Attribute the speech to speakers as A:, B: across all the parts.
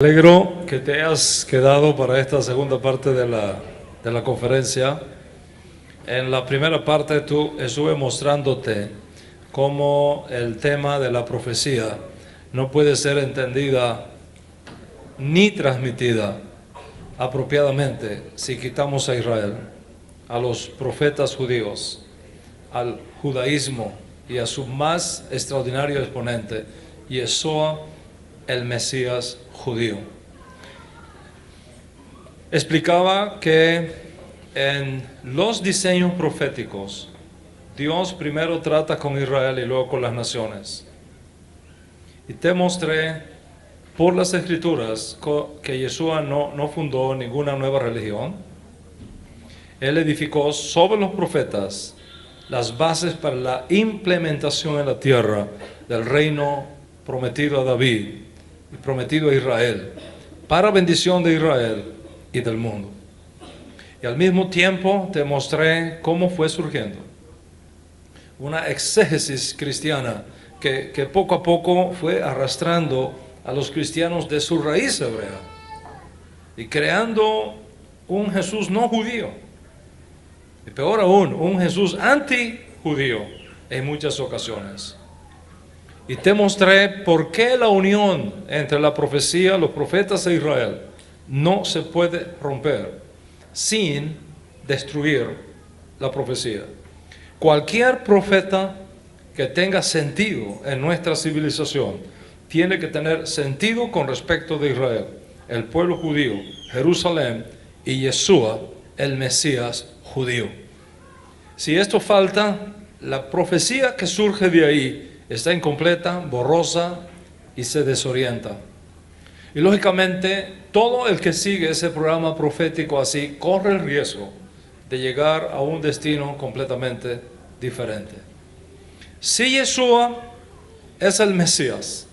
A: Me alegro que te hayas quedado para esta segunda parte de la conferencia. En la primera parte estuve mostrándote cómo el tema de la profecía no puede ser entendida ni transmitida apropiadamente si quitamos a Israel, a los profetas judíos, al judaísmo y a su más extraordinario exponente, Yeshua, el Mesías judío. Explicaba que en los diseños proféticos, Dios primero trata con Israel y luego con las naciones. Y te mostré por las Escrituras que Yeshua no fundó ninguna nueva religión. Él edificó sobre los profetas las bases para la implementación en la tierra del reino prometido a David y prometido a Israel, para bendición de Israel y del mundo. Y al mismo tiempo te mostré cómo fue surgiendo una exégesis cristiana que poco a poco fue arrastrando a los cristianos de su raíz hebrea y creando un Jesús no judío, y peor aún, un Jesús anti-judío en muchas ocasiones. Y te mostré por qué la unión entre la profecía, los profetas e Israel no se puede romper sin destruir la profecía. Cualquier profeta que tenga sentido en nuestra civilización tiene que tener sentido con respecto de Israel, el pueblo judío, Jerusalén y Yeshua, el Mesías judío. Si esto falta, la profecía que surge de ahí está incompleta, borrosa y se desorienta. Y lógicamente, todo el que sigue ese programa profético así corre el riesgo de llegar a un destino completamente diferente. Si Yeshua es el Mesías,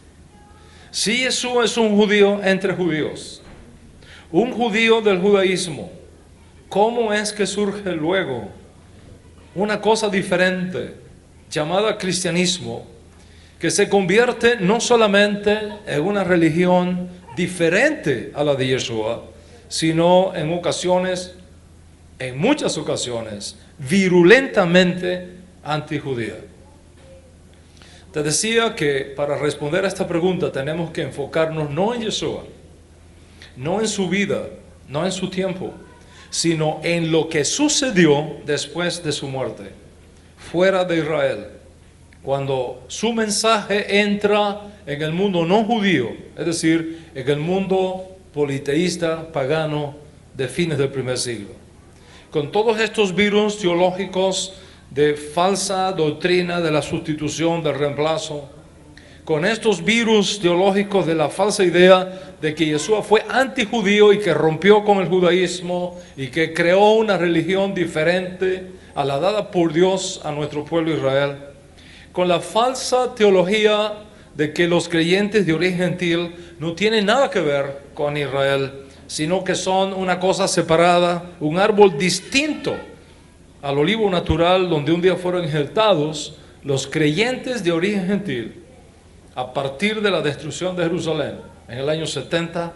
A: si Yeshua es un judío entre judíos, un judío del judaísmo, ¿cómo es que surge luego una cosa diferente llamada cristianismo, que se convierte no solamente en una religión diferente a la de Yeshua, sino en muchas ocasiones, virulentamente antijudía? Te decía que para responder a esta pregunta tenemos que enfocarnos no en Yeshua, no en su vida, no en su tiempo, sino en lo que sucedió después de su muerte, fuera de Israel, cuando su mensaje entra en el mundo no judío, es decir, en el mundo politeísta, pagano, de fines del primer siglo. Con todos estos virus teológicos de falsa doctrina de la sustitución, del reemplazo, con estos virus teológicos de la falsa idea de que Yeshua fue antijudío y que rompió con el judaísmo y que creó una religión diferente a la dada por Dios a nuestro pueblo Israel, con la falsa teología de que los creyentes de origen gentil no tienen nada que ver con Israel, sino que son una cosa separada, un árbol distinto al olivo natural donde un día fueron injertados los creyentes de origen gentil. A partir de la destrucción de Jerusalén en el año 70,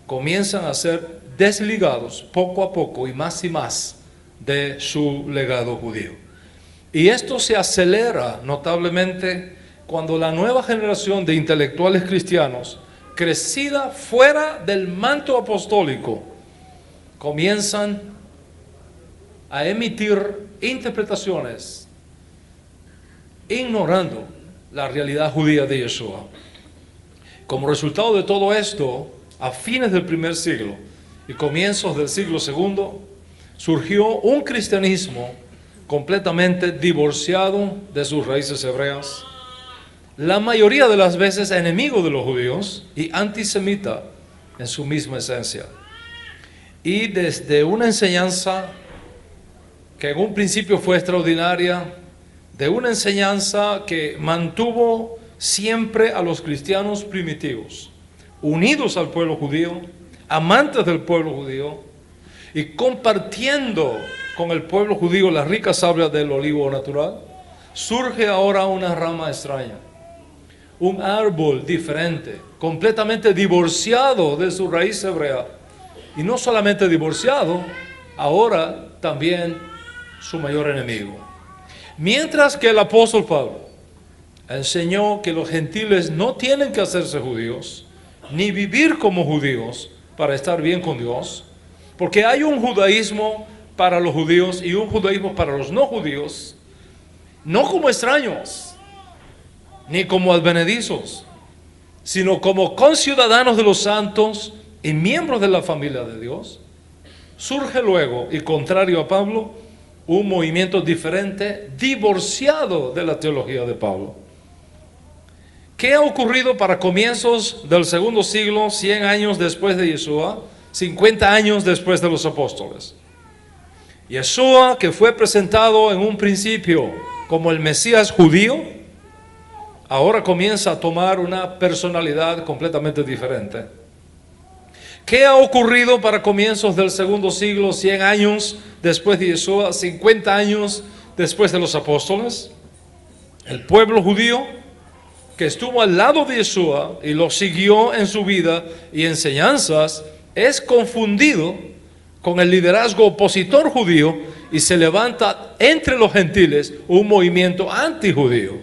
A: comienzan a ser desligados poco a poco y más de su legado judío. Y esto se acelera notablemente cuando la nueva generación de intelectuales cristianos, crecida fuera del manto apostólico, comienzan a emitir interpretaciones ignorando la realidad judía de Yeshua. Como resultado de todo esto, a fines del primer siglo y comienzos del siglo segundo, surgió un cristianismo completamente divorciado de sus raíces hebreas, la mayoría de las veces enemigo de los judíos y antisemita en su misma esencia. Y desde una enseñanza que en un principio fue extraordinaria, de una enseñanza que mantuvo siempre a los cristianos primitivos, unidos al pueblo judío, amantes del pueblo judío y compartiendo con el pueblo judío la rica savia del olivo natural, surge ahora una rama extraña, un árbol diferente, completamente divorciado de su raíz hebrea. Y no solamente divorciado, ahora también su mayor enemigo. Mientras que el apóstol Pablo enseñó que los gentiles no tienen que hacerse judíos, ni vivir como judíos para estar bien con Dios, porque hay un judaísmo para los judíos y un judaísmo para los no judíos, no como extraños, ni como advenedizos, sino como conciudadanos de los santos y miembros de la familia de Dios. Surge luego, y contrario a Pablo, un movimiento diferente, divorciado de la teología de Pablo. ¿Qué ha ocurrido para comienzos del segundo siglo, 100 años después de Yeshua, 50 años después de los apóstoles? Yeshua, que fue presentado en un principio como el Mesías judío, ahora comienza a tomar una personalidad completamente diferente. ¿Qué ha ocurrido para comienzos del segundo siglo, 100 años después de Yeshua, 50 años después de los apóstoles? El pueblo judío, que estuvo al lado de Yeshua y lo siguió en su vida y enseñanzas, es confundido con el liderazgo opositor judío y se levanta entre los gentiles un movimiento antijudío.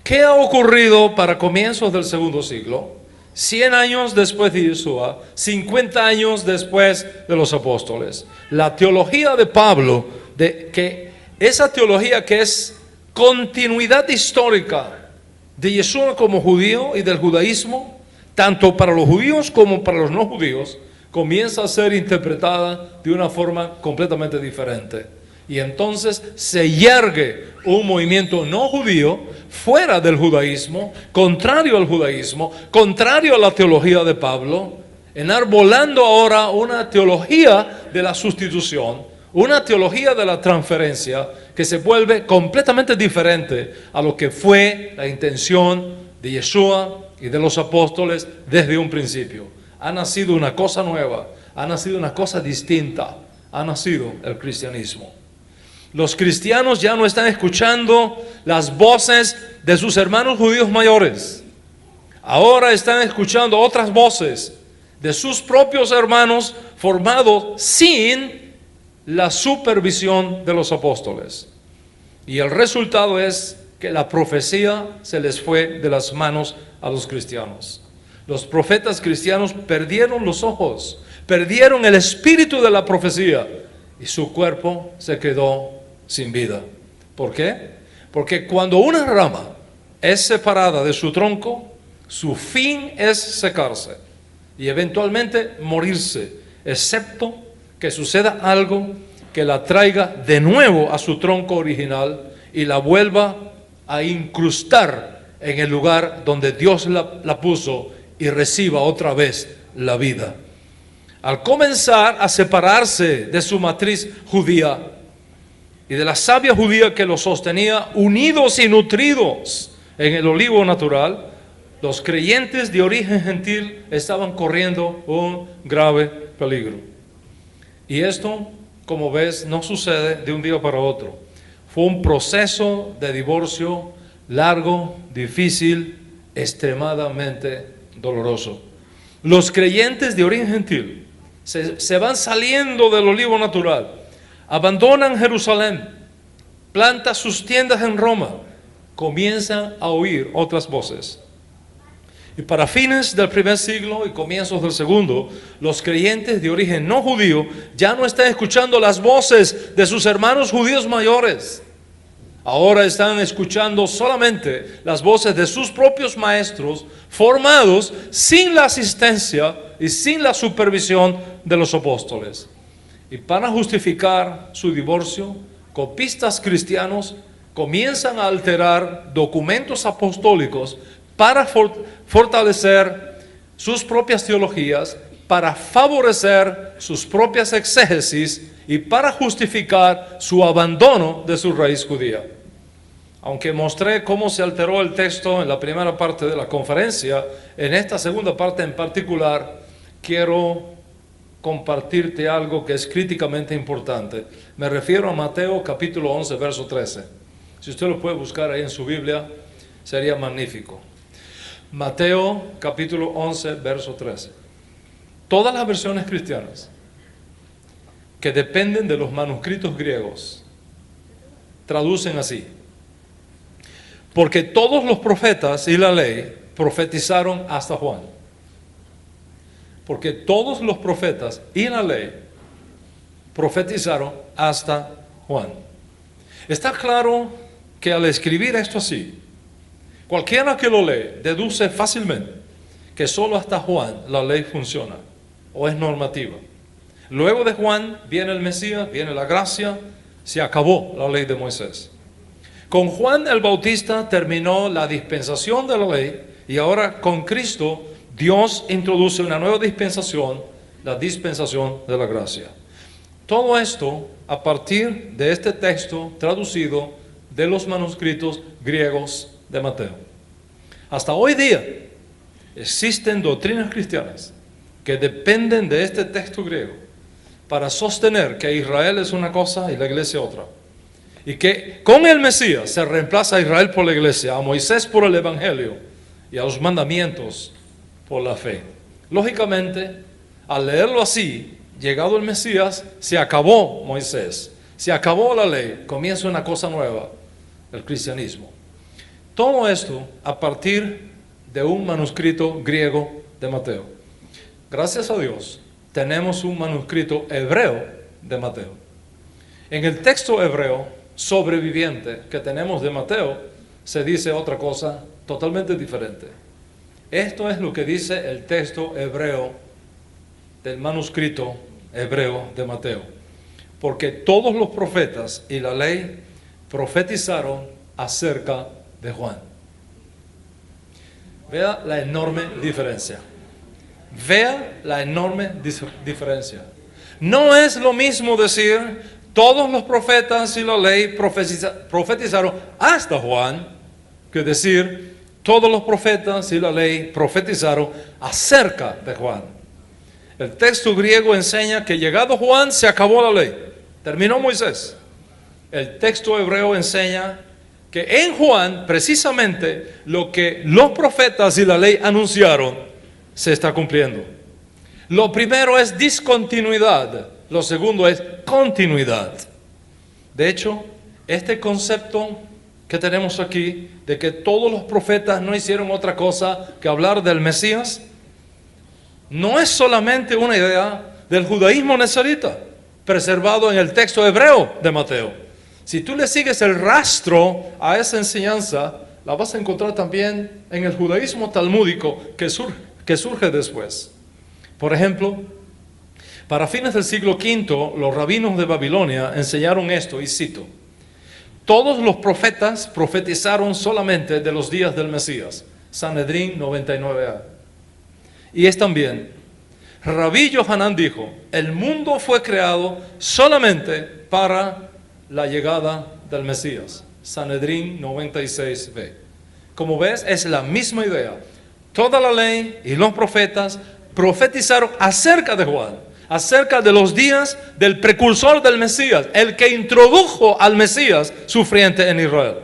A: ¿Qué ha ocurrido para comienzos del segundo siglo? 100 años después de Yeshua, 50 años después de los apóstoles. La teología de Pablo, esa teología que es continuidad histórica de Yeshua como judío y del judaísmo, tanto para los judíos como para los no judíos, comienza a ser interpretada de una forma completamente diferente. Y entonces se yergue un movimiento no judío fuera del judaísmo, contrario al judaísmo, contrario a la teología de Pablo, enarbolando ahora una teología de la sustitución, una teología de la transferencia que se vuelve completamente diferente a lo que fue la intención de Yeshua y de los apóstoles desde un principio. Ha nacido una cosa nueva, ha nacido una cosa distinta, ha nacido el cristianismo. Los cristianos ya no están escuchando las voces de sus hermanos judíos mayores. Ahora están escuchando otras voces de sus propios hermanos formados sin la supervisión de los apóstoles. Y el resultado es que la profecía se les fue de las manos a los cristianos. Los profetas cristianos perdieron los ojos, perdieron el espíritu de la profecía y su cuerpo se quedó sin vida. ¿Por qué? Porque cuando una rama es separada de su tronco, su fin es secarse y eventualmente morirse, excepto que suceda algo que la traiga de nuevo a su tronco original y la vuelva a incrustar en el lugar donde Dios la puso y reciba otra vez la vida. Al comenzar a separarse de su matriz judía y de la savia judía que los sostenía unidos y nutridos en el olivo natural, los creyentes de origen gentil estaban corriendo un grave peligro. Y esto, como ves, no sucede de un día para otro. Fue un proceso de divorcio largo, difícil, extremadamente doloroso. Los creyentes de origen gentil se van saliendo del olivo natural, abandonan Jerusalén, plantan sus tiendas en Roma, comienzan a oír otras voces. Y para fines del primer siglo y comienzos del segundo, los creyentes de origen no judío ya no están escuchando las voces de sus hermanos judíos mayores. Ahora están escuchando solamente las voces de sus propios maestros formados sin la asistencia y sin la supervisión de los apóstoles. Y para justificar su divorcio, copistas cristianos comienzan a alterar documentos apostólicos para fortalecer sus propias teologías, para favorecer sus propias exégesis y para justificar su abandono de su raíz judía. Aunque mostré cómo se alteró el texto en la primera parte de la conferencia, en esta segunda parte en particular quiero compartirte algo que es críticamente importante. Me refiero a Mateo capítulo 11, verso 13. Si usted lo puede buscar ahí en su Biblia, sería magnífico. Mateo capítulo 11, verso 13. Todas las versiones cristianas que dependen de los manuscritos griegos traducen así: porque todos los profetas y la ley profetizaron hasta Juan. Porque todos los profetas y la ley profetizaron hasta Juan. Está claro que al escribir esto así, cualquiera que lo lee deduce fácilmente que solo hasta Juan la ley funciona o es normativa. Luego de Juan viene el Mesías, viene la gracia, se acabó la ley de Moisés. Con Juan el Bautista terminó la dispensación de la ley y ahora con Cristo Dios introduce una nueva dispensación, la dispensación de la gracia. Todo esto a partir de este texto traducido de los manuscritos griegos de Mateo. Hasta hoy día existen doctrinas cristianas que dependen de este texto griego para sostener que Israel es una cosa y la iglesia otra. Y que con el Mesías se reemplaza a Israel por la iglesia, a Moisés por el Evangelio y a los mandamientos por la fe. Lógicamente, al leerlo así, llegado el Mesías, se acabó Moisés, se acabó la ley, comienza una cosa nueva, el cristianismo. Todo esto a partir de un manuscrito griego de Mateo. Gracias a Dios, tenemos un manuscrito hebreo de Mateo. En el texto hebreo sobreviviente que tenemos de Mateo, se dice otra cosa totalmente diferente. Esto es lo que dice el texto hebreo del manuscrito hebreo de Mateo. Porque todos los profetas y la ley profetizaron acerca de Juan. Vea la enorme diferencia. Vea la enorme diferencia. No es lo mismo decir todos los profetas y la ley profetizaron hasta Juan, que decir todos los profetas y la ley profetizaron acerca de Juan. El texto griego enseña que llegado Juan se acabó la ley, terminó Moisés. El texto hebreo enseña que en Juan precisamente lo que los profetas y la ley anunciaron se está cumpliendo. Lo primero es discontinuidad, lo segundo es continuidad. De hecho, este concepto que tenemos aquí de que todos los profetas no hicieron otra cosa que hablar del Mesías, no es solamente una idea del judaísmo nazarita, preservado en el texto hebreo de Mateo. Si tú le sigues el rastro a esa enseñanza, la vas a encontrar también en el judaísmo talmúdico que surge después. Por ejemplo, para fines del siglo V, los rabinos de Babilonia enseñaron esto, y cito: todos los profetas profetizaron solamente de los días del Mesías. Sanedrín 99a. Y es también, Rabí Yohanan dijo, el mundo fue creado solamente para la llegada del Mesías. Sanedrín 96b. Como ves, es la misma idea. Toda la ley y los profetas profetizaron acerca de Juan, acerca de los días del precursor del Mesías, el que introdujo al Mesías sufriente en Israel.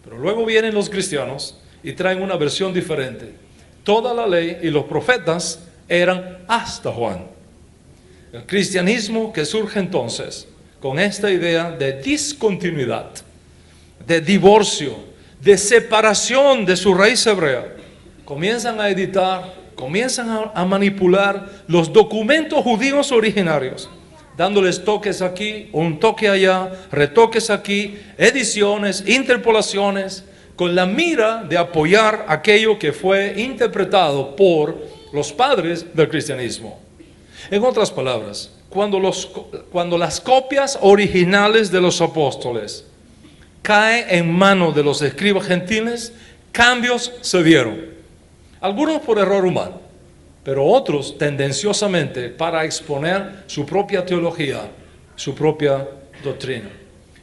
A: Pero luego vienen los cristianos y traen una versión diferente. Toda la ley y los profetas eran hasta Juan. El cristianismo que surge entonces con esta idea de discontinuidad, de divorcio, de separación de su raíz hebrea, comienzan a editar, comienzan a manipular los documentos judíos originarios, dándoles toques aquí, un toque allá, retoques aquí, ediciones, interpolaciones, con la mira de apoyar aquello que fue interpretado por los padres del cristianismo. En otras palabras, cuando las copias originales de los apóstoles caen en manos de los escribas gentiles, cambios se dieron. Algunos por error humano, pero otros tendenciosamente para exponer su propia teología, su propia doctrina.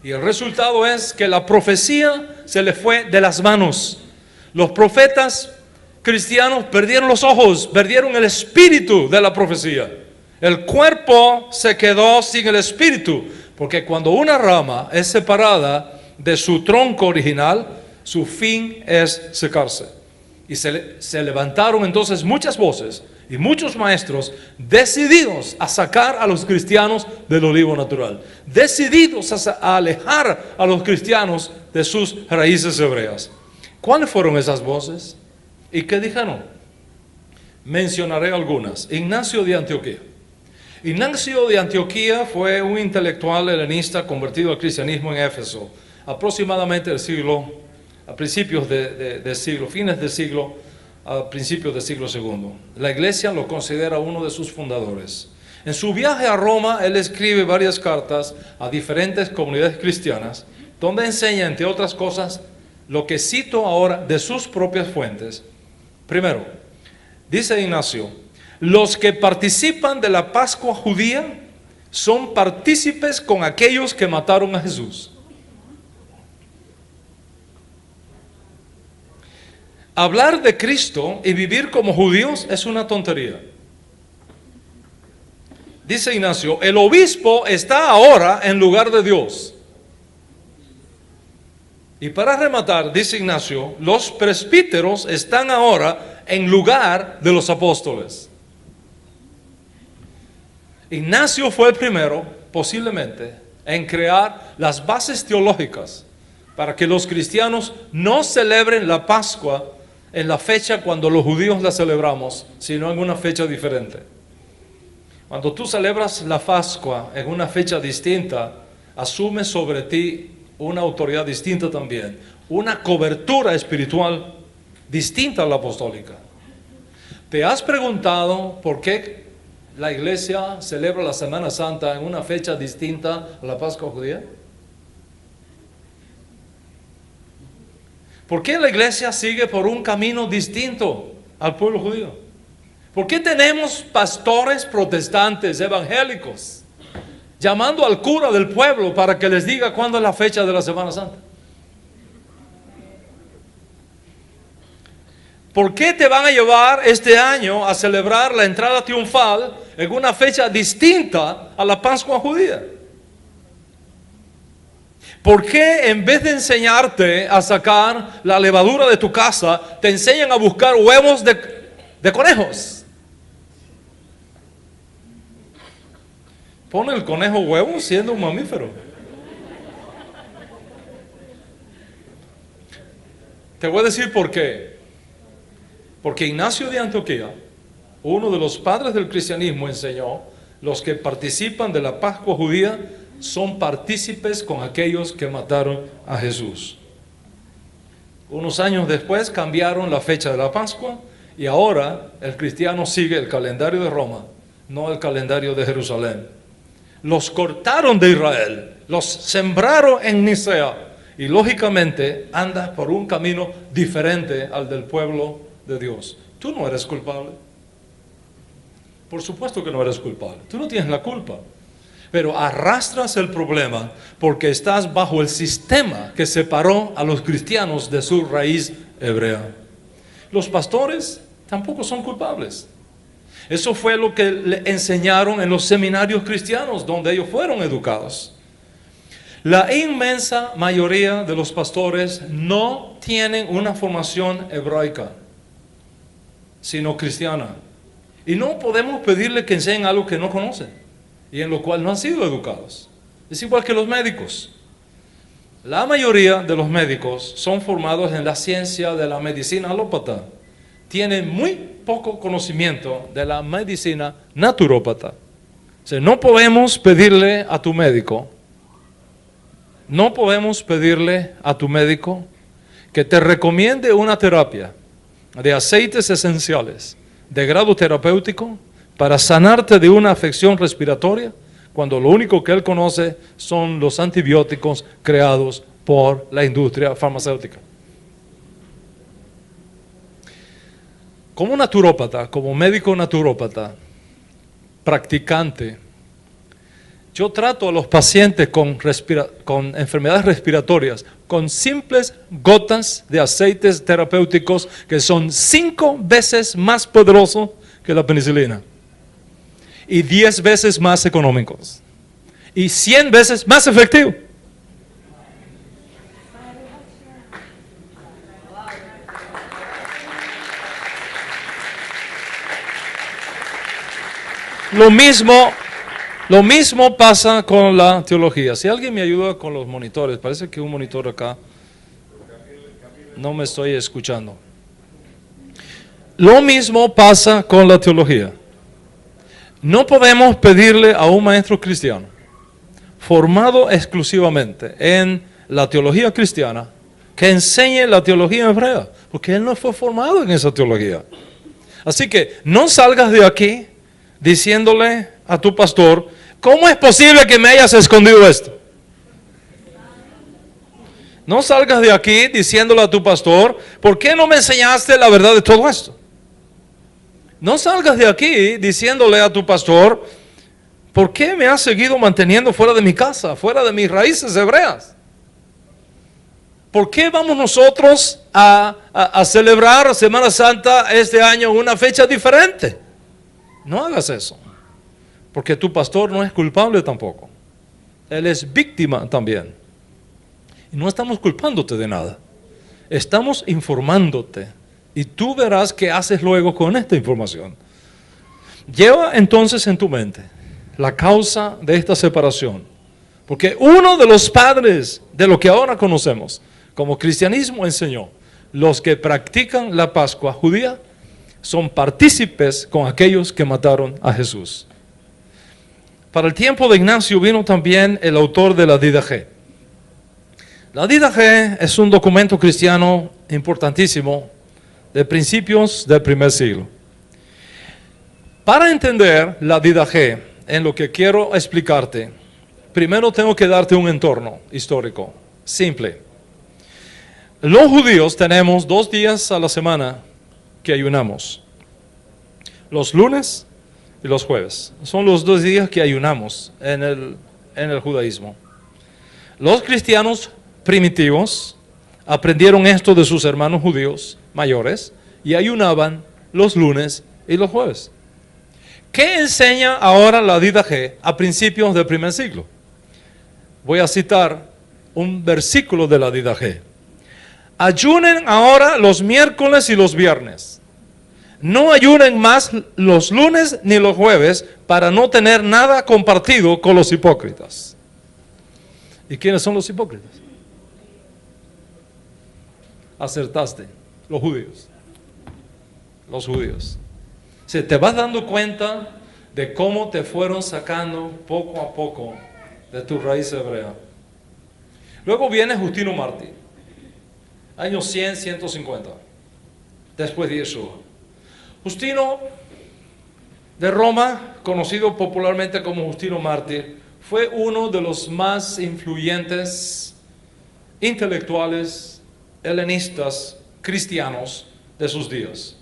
A: Y el resultado es que la profecía se le fue de las manos. Los profetas cristianos perdieron los ojos, perdieron el espíritu de la profecía. El cuerpo se quedó sin el espíritu, porque cuando una rama es separada de su tronco original, su fin es secarse. Y se levantaron entonces muchas voces y muchos maestros decididos a sacar a los cristianos del olivo natural, decididos a alejar a los cristianos de sus raíces hebreas. ¿Cuáles fueron esas voces? ¿Y qué dijeron? Mencionaré algunas. Ignacio de Antioquía. Ignacio de Antioquía fue un intelectual helenista convertido al cristianismo en Éfeso, aproximadamente a principios de siglo, fines del siglo, a principios del siglo II. La iglesia lo considera uno de sus fundadores. En su viaje a Roma, él escribe varias cartas a diferentes comunidades cristianas, donde enseña, entre otras cosas, lo que cito ahora de sus propias fuentes. Primero, dice Ignacio: los que participan de la Pascua judía son partícipes con aquellos que mataron a Jesús. Hablar de Cristo y vivir como judíos es una tontería. Dice Ignacio: el obispo está ahora en lugar de Dios. Y para rematar, dice Ignacio, los presbíteros están ahora en lugar de los apóstoles. Ignacio fue el primero, posiblemente, en crear las bases teológicas para que los cristianos no celebren la Pascua en la fecha cuando los judíos la celebramos, sino en una fecha diferente. Cuando tú celebras la Pascua en una fecha distinta, asume sobre ti una autoridad distinta también, una cobertura espiritual distinta a la apostólica. ¿Te has preguntado por qué la iglesia celebra la Semana Santa en una fecha distinta a la Pascua judía? ¿Por qué la iglesia sigue por un camino distinto al pueblo judío? ¿Por qué tenemos pastores protestantes evangélicos llamando al cura del pueblo para que les diga cuándo es la fecha de la Semana Santa? ¿Por qué te van a llevar este año a celebrar la entrada triunfal en una fecha distinta a la Pascua judía? ¿Por qué en vez de enseñarte a sacar la levadura de tu casa, te enseñan a buscar huevos de conejos? ¿Pone el conejo huevos siendo un mamífero? Te voy a decir por qué. Porque Ignacio de Antioquía, uno de los padres del cristianismo, enseñó: los que participan de la Pascua judía son partícipes con aquellos que mataron a Jesús. Unos años después cambiaron la fecha de la Pascua y ahora el cristiano sigue el calendario de Roma, no el calendario de Jerusalén. Los cortaron de Israel, los sembraron en Nicea y lógicamente andas por un camino diferente al del pueblo de Dios. Tú no eres culpable. Por supuesto que no eres culpable. Tú no tienes la culpa. Pero arrastras el problema porque estás bajo el sistema que separó a los cristianos de su raíz hebrea. Los pastores tampoco son culpables. Eso fue lo que le enseñaron en los seminarios cristianos donde ellos fueron educados. La inmensa mayoría de los pastores no tienen una formación hebraica, sino cristiana. Y no podemos pedirle que enseñen algo que no conocen y en lo cual no han sido educados. Es igual que los médicos. La mayoría de los médicos son formados en la ciencia de la medicina alópata. Tienen muy poco conocimiento de la medicina naturópata. O sea, no podemos pedirle a tu médico que te recomiende una terapia de aceites esenciales de grado terapéutico para sanarte de una afección respiratoria, cuando lo único que él conoce son los antibióticos creados por la industria farmacéutica. Como naturópata, como médico naturópata, practicante, yo trato a los pacientes con enfermedades respiratorias con simples gotas de aceites terapéuticos que son 5 veces más poderosos que la penicilina y 10 veces más económicos y 100 veces más efectivos. Lo mismo pasa con la teología. Si alguien me ayuda con los monitores, parece que un monitor acá no me estoy escuchando. Lo mismo pasa con la teología. No podemos pedirle a un maestro cristiano formado exclusivamente en la teología cristiana que enseñe la teología hebrea, porque él no fue formado en esa teología. Así que no salgas de aquí diciéndole a tu pastor, ¿cómo es posible que me hayas escondido esto? No salgas de aquí diciéndole a tu pastor, ¿por qué no me enseñaste la verdad de todo esto? No salgas de aquí diciéndole a tu pastor, ¿por qué me has seguido manteniendo fuera de mi casa, fuera de mis raíces hebreas? ¿Por qué vamos nosotros a celebrar Semana Santa este año en una fecha diferente? No hagas eso, porque tu pastor no es culpable tampoco. Él es víctima también. Y no estamos culpándote de nada. Estamos informándote. Y tú verás qué haces luego con esta información. Lleva entonces en tu mente la causa de esta separación. Porque uno de los padres de lo que ahora conocemos como cristianismo enseñó, los que practican la Pascua judía son partícipes con aquellos que mataron a Jesús. Para el tiempo de Ignacio vino también el autor de la Didaché. La Didaché es un documento cristiano importantísimo de principios del primer siglo. Para entender la Didaché, en lo que quiero explicarte, primero tengo que darte un entorno histórico, simple. Los judíos tenemos 2 días a la semana que ayunamos, los lunes y los jueves. Son los 2 días que ayunamos en el judaísmo. Los cristianos primitivos aprendieron esto de sus hermanos judíos mayores y ayunaban los lunes y los jueves. ¿Qué enseña ahora la Didaché a principios del primer siglo? Voy a citar un versículo de la Didaché. Ayunen ahora los miércoles y los viernes. No ayunen más los lunes ni los jueves para no tener nada compartido con los hipócritas. ¿Y quiénes son los hipócritas? Acertaste, los judíos. Los judíos. Si te vas dando cuenta de cómo te fueron sacando poco a poco de tu raíz hebrea. Luego viene Justino Mártir, años 100, 150, después de Yeshua. Justino de Roma, conocido popularmente como Justino Mártir, fue uno de los más influyentes intelectuales helenistas cristianos de sus días.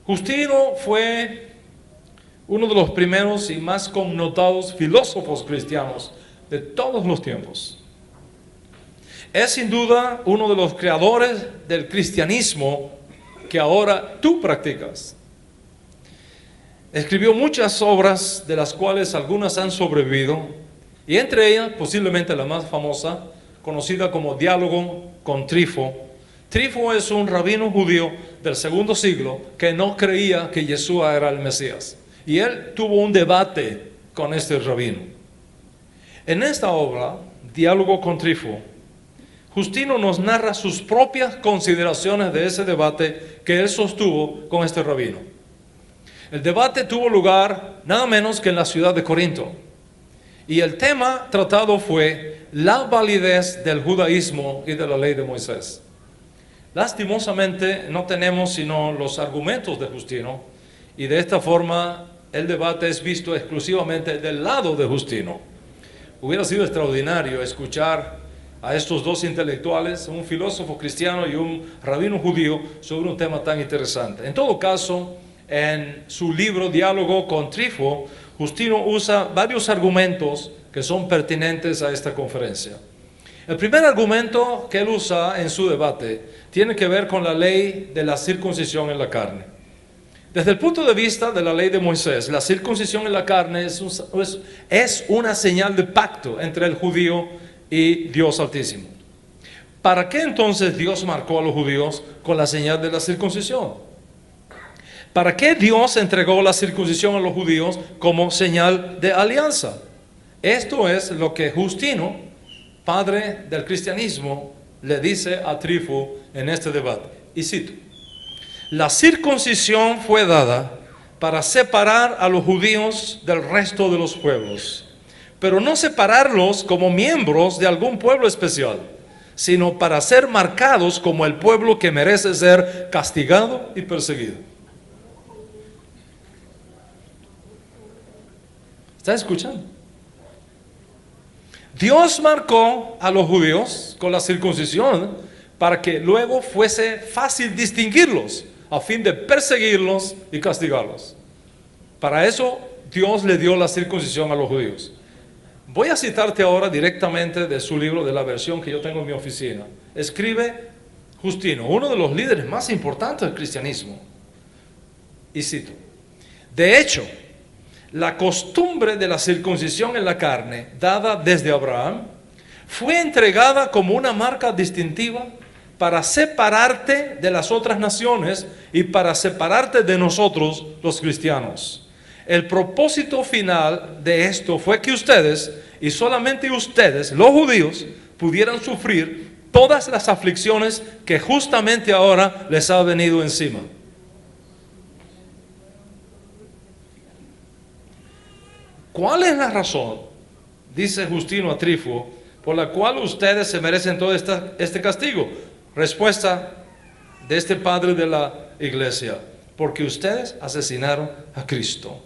A: Justino fue uno de los primeros y más connotados filósofos cristianos de todos los tiempos. Es sin duda uno de los creadores del cristianismo que ahora tú practicas. Escribió muchas obras, de las cuales algunas han sobrevivido, y entre ellas posiblemente la más famosa, conocida como Diálogo con Trifo. Trifo es un rabino judío del 2º siglo que no creía que Yeshua era el Mesías. Y él tuvo un debate con este rabino. En esta obra, Diálogo con Trifo, Justino nos narra sus propias consideraciones de ese debate que él sostuvo con este rabino. El debate tuvo lugar nada menos que en la ciudad de Corinto. Y el tema tratado fue la validez del judaísmo y de la ley de Moisés. Lastimosamente no tenemos sino los argumentos de Justino, y de esta forma el debate es visto exclusivamente del lado de Justino. Hubiera sido extraordinario escuchar a estos dos intelectuales, un filósofo cristiano y un rabino judío, sobre un tema tan interesante. En todo caso, en su libro Diálogo con Trifo, Justino usa varios argumentos que son pertinentes a esta conferencia. El primer argumento que él usa en su debate tiene que ver con la ley de la circuncisión en la carne. Desde el punto de vista de la ley de Moisés, la circuncisión en la carne es una señal de pacto entre el judío y Dios Altísimo. ¿Para qué entonces Dios marcó a los judíos con la señal de la circuncisión? ¿Para qué Dios entregó la circuncisión a los judíos como señal de alianza? Esto es lo que Justino, padre del cristianismo, le dice a Trífo en este debate. Y cito: la circuncisión fue dada para separar a los judíos del resto de los pueblos, pero no separarlos como miembros de algún pueblo especial, sino para ser marcados como el pueblo que merece ser castigado y perseguido. ¿Está escuchando? Dios marcó a los judíos con la circuncisión para que luego fuese fácil distinguirlos, a fin de perseguirlos y castigarlos. Para eso Dios le dio la circuncisión a los judíos. Voy a citarte ahora directamente de su libro, de la versión que yo tengo en mi oficina. Escribe Justino, uno de los líderes más importantes del cristianismo. Y cito: de hecho, la costumbre de la circuncisión en la carne, dada desde Abraham, fue entregada como una marca distintiva para separarte de las otras naciones y para separarte de nosotros los cristianos. El propósito final de esto fue que ustedes, y solamente ustedes, los judíos, pudieran sufrir todas las aflicciones que justamente ahora les ha venido encima. ¿Cuál es la razón, dice Justino a Trífo, por la cual ustedes se merecen todo este castigo? Respuesta de este padre de la iglesia: porque ustedes asesinaron a Cristo.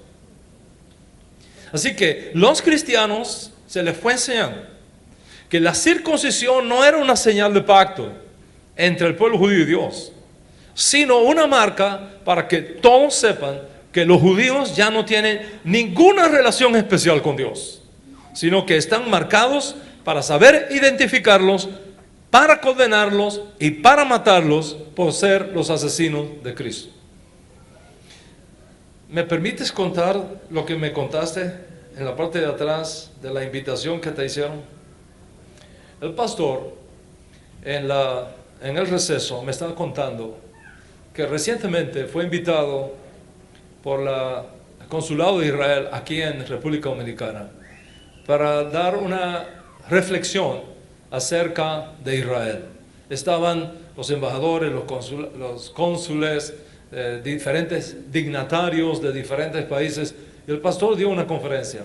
A: Así que los cristianos se les fue enseñando que la circuncisión no era una señal de pacto entre el pueblo judío y Dios, sino una marca para que todos sepan que los judíos ya no tienen ninguna relación especial con Dios, sino que están marcados para saber identificarlos, para condenarlos y para matarlos por ser los asesinos de Cristo. ¿Me permites contar lo que me contaste en la parte de atrás de la invitación que te hicieron? El pastor en el receso me estaba contando que recientemente fue invitado por el consulado de Israel aquí en República Dominicana para dar una reflexión acerca de Israel. Estaban los embajadores, los cónsules, diferentes dignatarios de diferentes países, y el pastor dio una conferencia.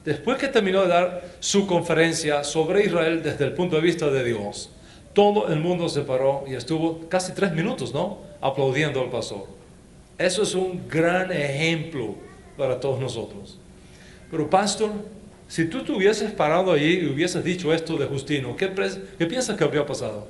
A: Después que terminó de dar su conferencia sobre Israel desde el punto de vista de Dios, todo el mundo se paró y estuvo casi 3 minutos, ¿no?, aplaudiendo al pastor. Eso es un gran ejemplo para todos nosotros. Pero pastor, si tú te hubieses parado allí y hubieses dicho esto de Justino, ¿qué piensas que habría pasado?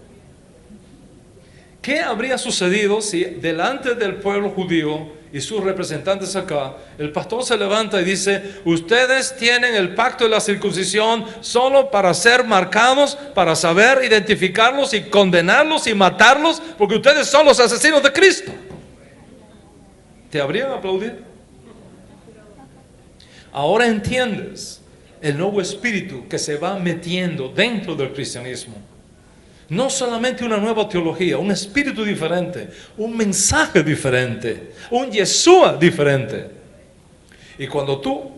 A: ¿Qué habría sucedido si delante del pueblo judío y sus representantes acá, el pastor se levanta y dice: ustedes tienen el pacto de la circuncisión solo para ser marcados, para saber identificarlos y condenarlos y matarlos, porque ustedes son los asesinos de Cristo? ¿Te habrían aplaudido? Ahora entiendes el nuevo espíritu que se va metiendo dentro del cristianismo. No solamente una nueva teología, un espíritu diferente, un mensaje diferente, un Yeshua diferente. Y cuando tú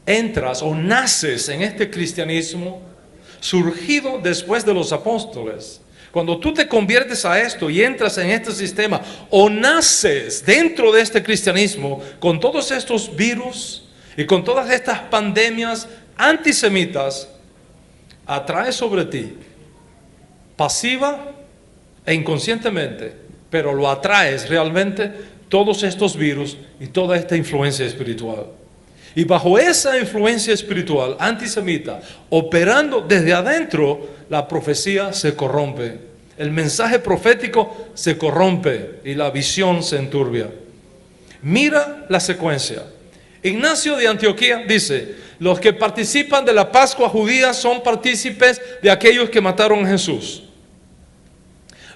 A: entras o naces en este cristianismo surgido después de los apóstoles, cuando tú te conviertes a esto y entras en este sistema o naces dentro de este cristianismo con todos estos virus y con todas estas pandemias antisemitas, atrae sobre ti, pasiva e inconscientemente, pero lo atraes realmente, todos estos virus y toda esta influencia espiritual. Y bajo esa influencia espiritual antisemita, operando desde adentro, la profecía se corrompe, el mensaje profético se corrompe y la visión se enturbia. Mira la secuencia. Ignacio de Antioquía dice: los que participan de la Pascua judía son partícipes de aquellos que mataron a Jesús.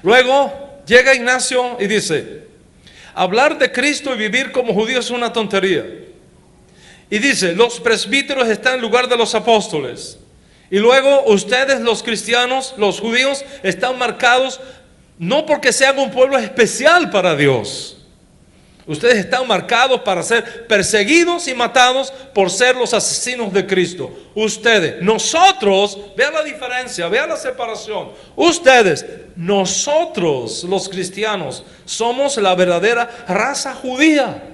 A: Luego llega Ignacio y dice: hablar de Cristo y vivir como judíos es una tontería. Y dice: los presbíteros están en lugar de los apóstoles. Y luego ustedes, los cristianos, los judíos, están marcados no porque sean un pueblo especial para Dios, Ustedes están marcados para ser perseguidos y matados por ser los asesinos de Cristo. Ustedes, nosotros, vean la diferencia, vean la separación. Ustedes, nosotros los cristianos, somos la verdadera raza judía.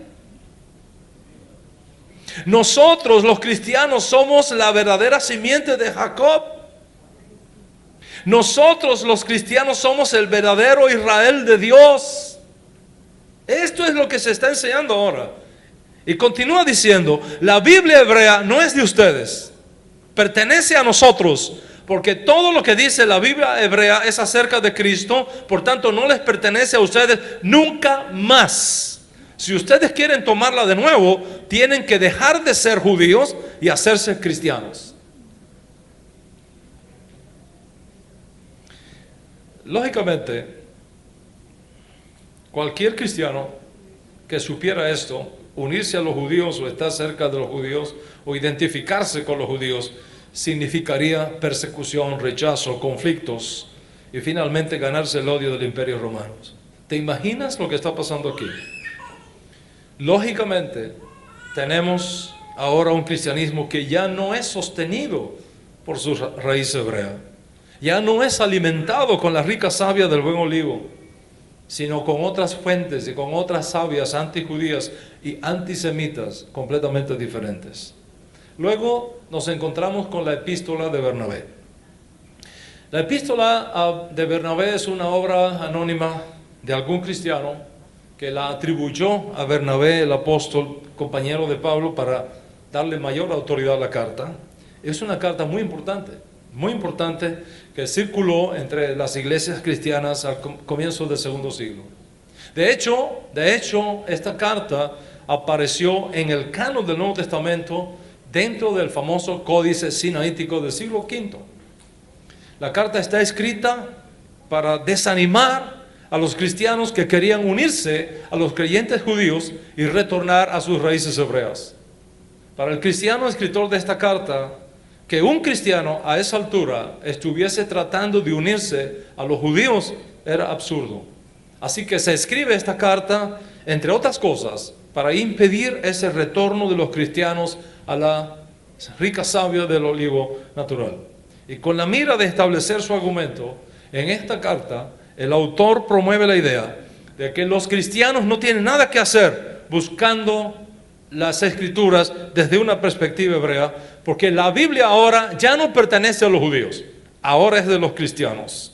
A: Nosotros los cristianos somos la verdadera simiente de Jacob. Nosotros los cristianos somos el verdadero Israel de Dios. Esto es lo que se está enseñando ahora. Y continúa diciendo, la Biblia hebrea no es de ustedes, pertenece a nosotros, porque todo lo que dice la Biblia hebrea es acerca de Cristo, por tanto no les pertenece a ustedes nunca más. Si ustedes quieren tomarla de nuevo, tienen que dejar de ser judíos y hacerse cristianos. Lógicamente, cualquier cristiano que supiera esto, unirse a los judíos o estar cerca de los judíos o identificarse con los judíos, significaría persecución, rechazo, conflictos y finalmente ganarse el odio del Imperio Romano. ¿Te imaginas lo que está pasando aquí? Lógicamente, tenemos ahora un cristianismo que ya no es sostenido por su raíz hebrea, ya no es alimentado con la rica savia del buen olivo, sino con otras fuentes y con otras sabias antijudías y antisemitas completamente diferentes. Luego nos encontramos con la epístola de Bernabé. La epístola de Bernabé es una obra anónima de algún cristiano que la atribuyó a Bernabé, el apóstol, compañero de Pablo, para darle mayor autoridad a la carta. Es una carta muy importante que circuló entre las iglesias cristianas al comienzo del segundo siglo. De hecho, esta carta apareció en el canon del Nuevo Testamento dentro del famoso códice sinaítico del siglo V. La carta está escrita para desanimar a los cristianos que querían unirse a los creyentes judíos y retornar a sus raíces hebreas. Para el cristiano escritor de esta carta, que un cristiano a esa altura estuviese tratando de unirse a los judíos era absurdo. Así que se escribe esta carta, entre otras cosas, para impedir ese retorno de los cristianos a la rica savia del olivo natural. Y con la mira de establecer su argumento, en esta carta el autor promueve la idea de que los cristianos no tienen nada que hacer buscando las escrituras desde una perspectiva hebrea, porque la Biblia ahora ya no pertenece a los judíos, ahora es de los cristianos.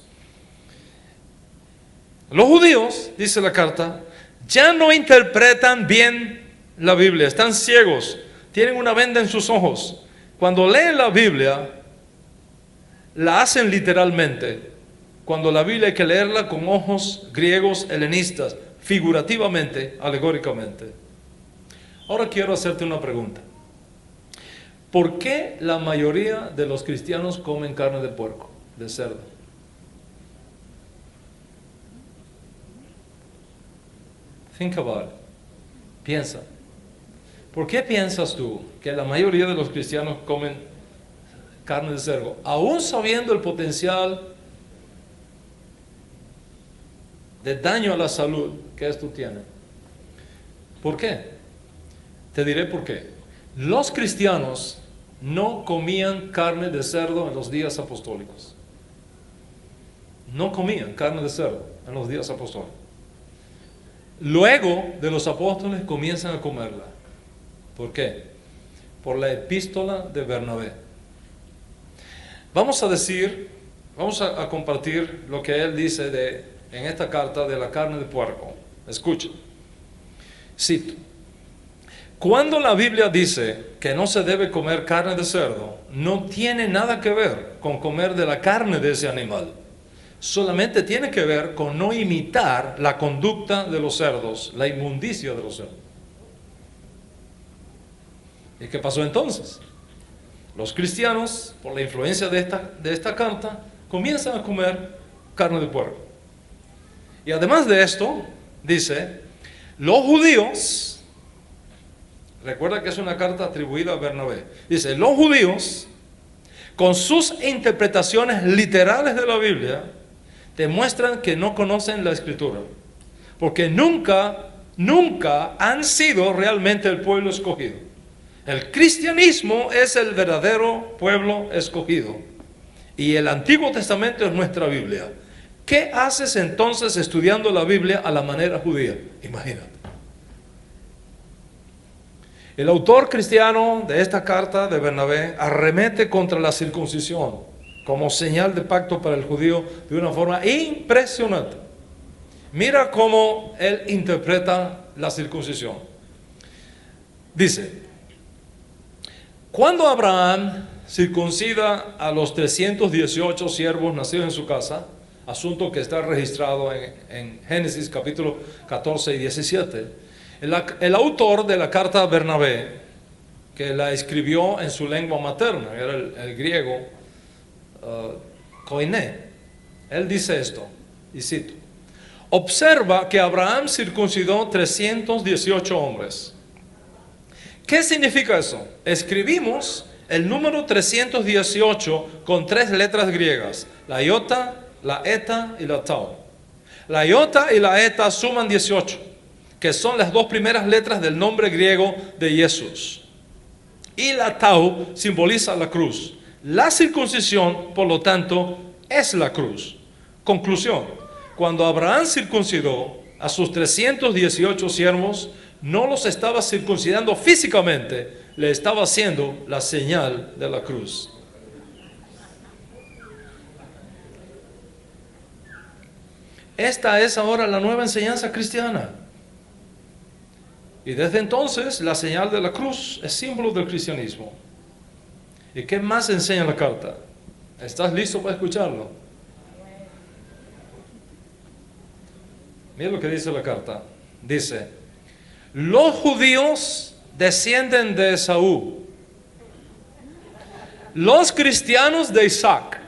A: Los judíos, dice la carta, ya no interpretan bien la Biblia, están ciegos, tienen una venda en sus ojos. Cuando leen la Biblia, la hacen literalmente, cuando la Biblia hay que leerla con ojos griegos helenistas, figurativamente, alegóricamente. Ahora quiero hacerte una pregunta. ¿Por qué la mayoría de los cristianos comen carne de puerco, de cerdo? Think about it. Piensa. ¿Por qué piensas tú que la mayoría de los cristianos comen carne de cerdo, aún sabiendo el potencial de daño a la salud que esto tiene? ¿Por qué? Te diré por qué. Los cristianos no comían carne de cerdo en los días apostólicos. No comían carne de cerdo en los días apostólicos. Luego de los apóstoles comienzan a comerla. ¿Por qué? Por la epístola de Bernabé. Vamos a compartir lo que él dice en esta carta de la carne de puerco. Escuchen. Cito. Cuando la Biblia dice que no se debe comer carne de cerdo, no tiene nada que ver con comer de la carne de ese animal. Solamente tiene que ver con no imitar la conducta de los cerdos, la inmundicia de los cerdos. ¿Y qué pasó entonces? Los cristianos, por la influencia de esta carta, comienzan a comer carne de puerco. Y además de esto, dice, los judíos... Recuerda que es una carta atribuida a Bernabé. Dice, los judíos, con sus interpretaciones literales de la Biblia, demuestran que no conocen la Escritura, porque nunca nunca han sido realmente el pueblo escogido. El cristianismo es el verdadero pueblo escogido. Y el Antiguo Testamento es nuestra Biblia. ¿Qué haces entonces estudiando la Biblia a la manera judía? Imagínate. El autor cristiano de esta carta de Bernabé arremete contra la circuncisión como señal de pacto para el judío de una forma impresionante. Mira cómo él interpreta la circuncisión. Dice, cuando Abraham circuncida a los 318 siervos nacidos en su casa, asunto que está registrado en Génesis capítulo 14 y 17, el autor de la carta a Bernabé, que la escribió en su lengua materna, era el griego koiné, él dice esto, y cito, observa que Abraham circuncidó 318 hombres. ¿Qué significa eso? Escribimos el número 318 con 3 letras griegas, la iota, la eta y la tau. La iota y la eta suman 18, que son las 2 primeras letras del nombre griego de Jesús. Y la tau simboliza la cruz. La circuncisión, por lo tanto, es la cruz. Conclusión, cuando Abraham circuncidó a sus 318 siervos, no los estaba circuncidando físicamente, le estaba haciendo la señal de la cruz. Esta es ahora la nueva enseñanza cristiana. Y desde entonces la señal de la cruz es símbolo del cristianismo. ¿Y qué más enseña la carta? ¿Estás listo para escucharlo? Mira lo que dice la carta. Dice, los judíos descienden de Esaú, los cristianos de Isaac,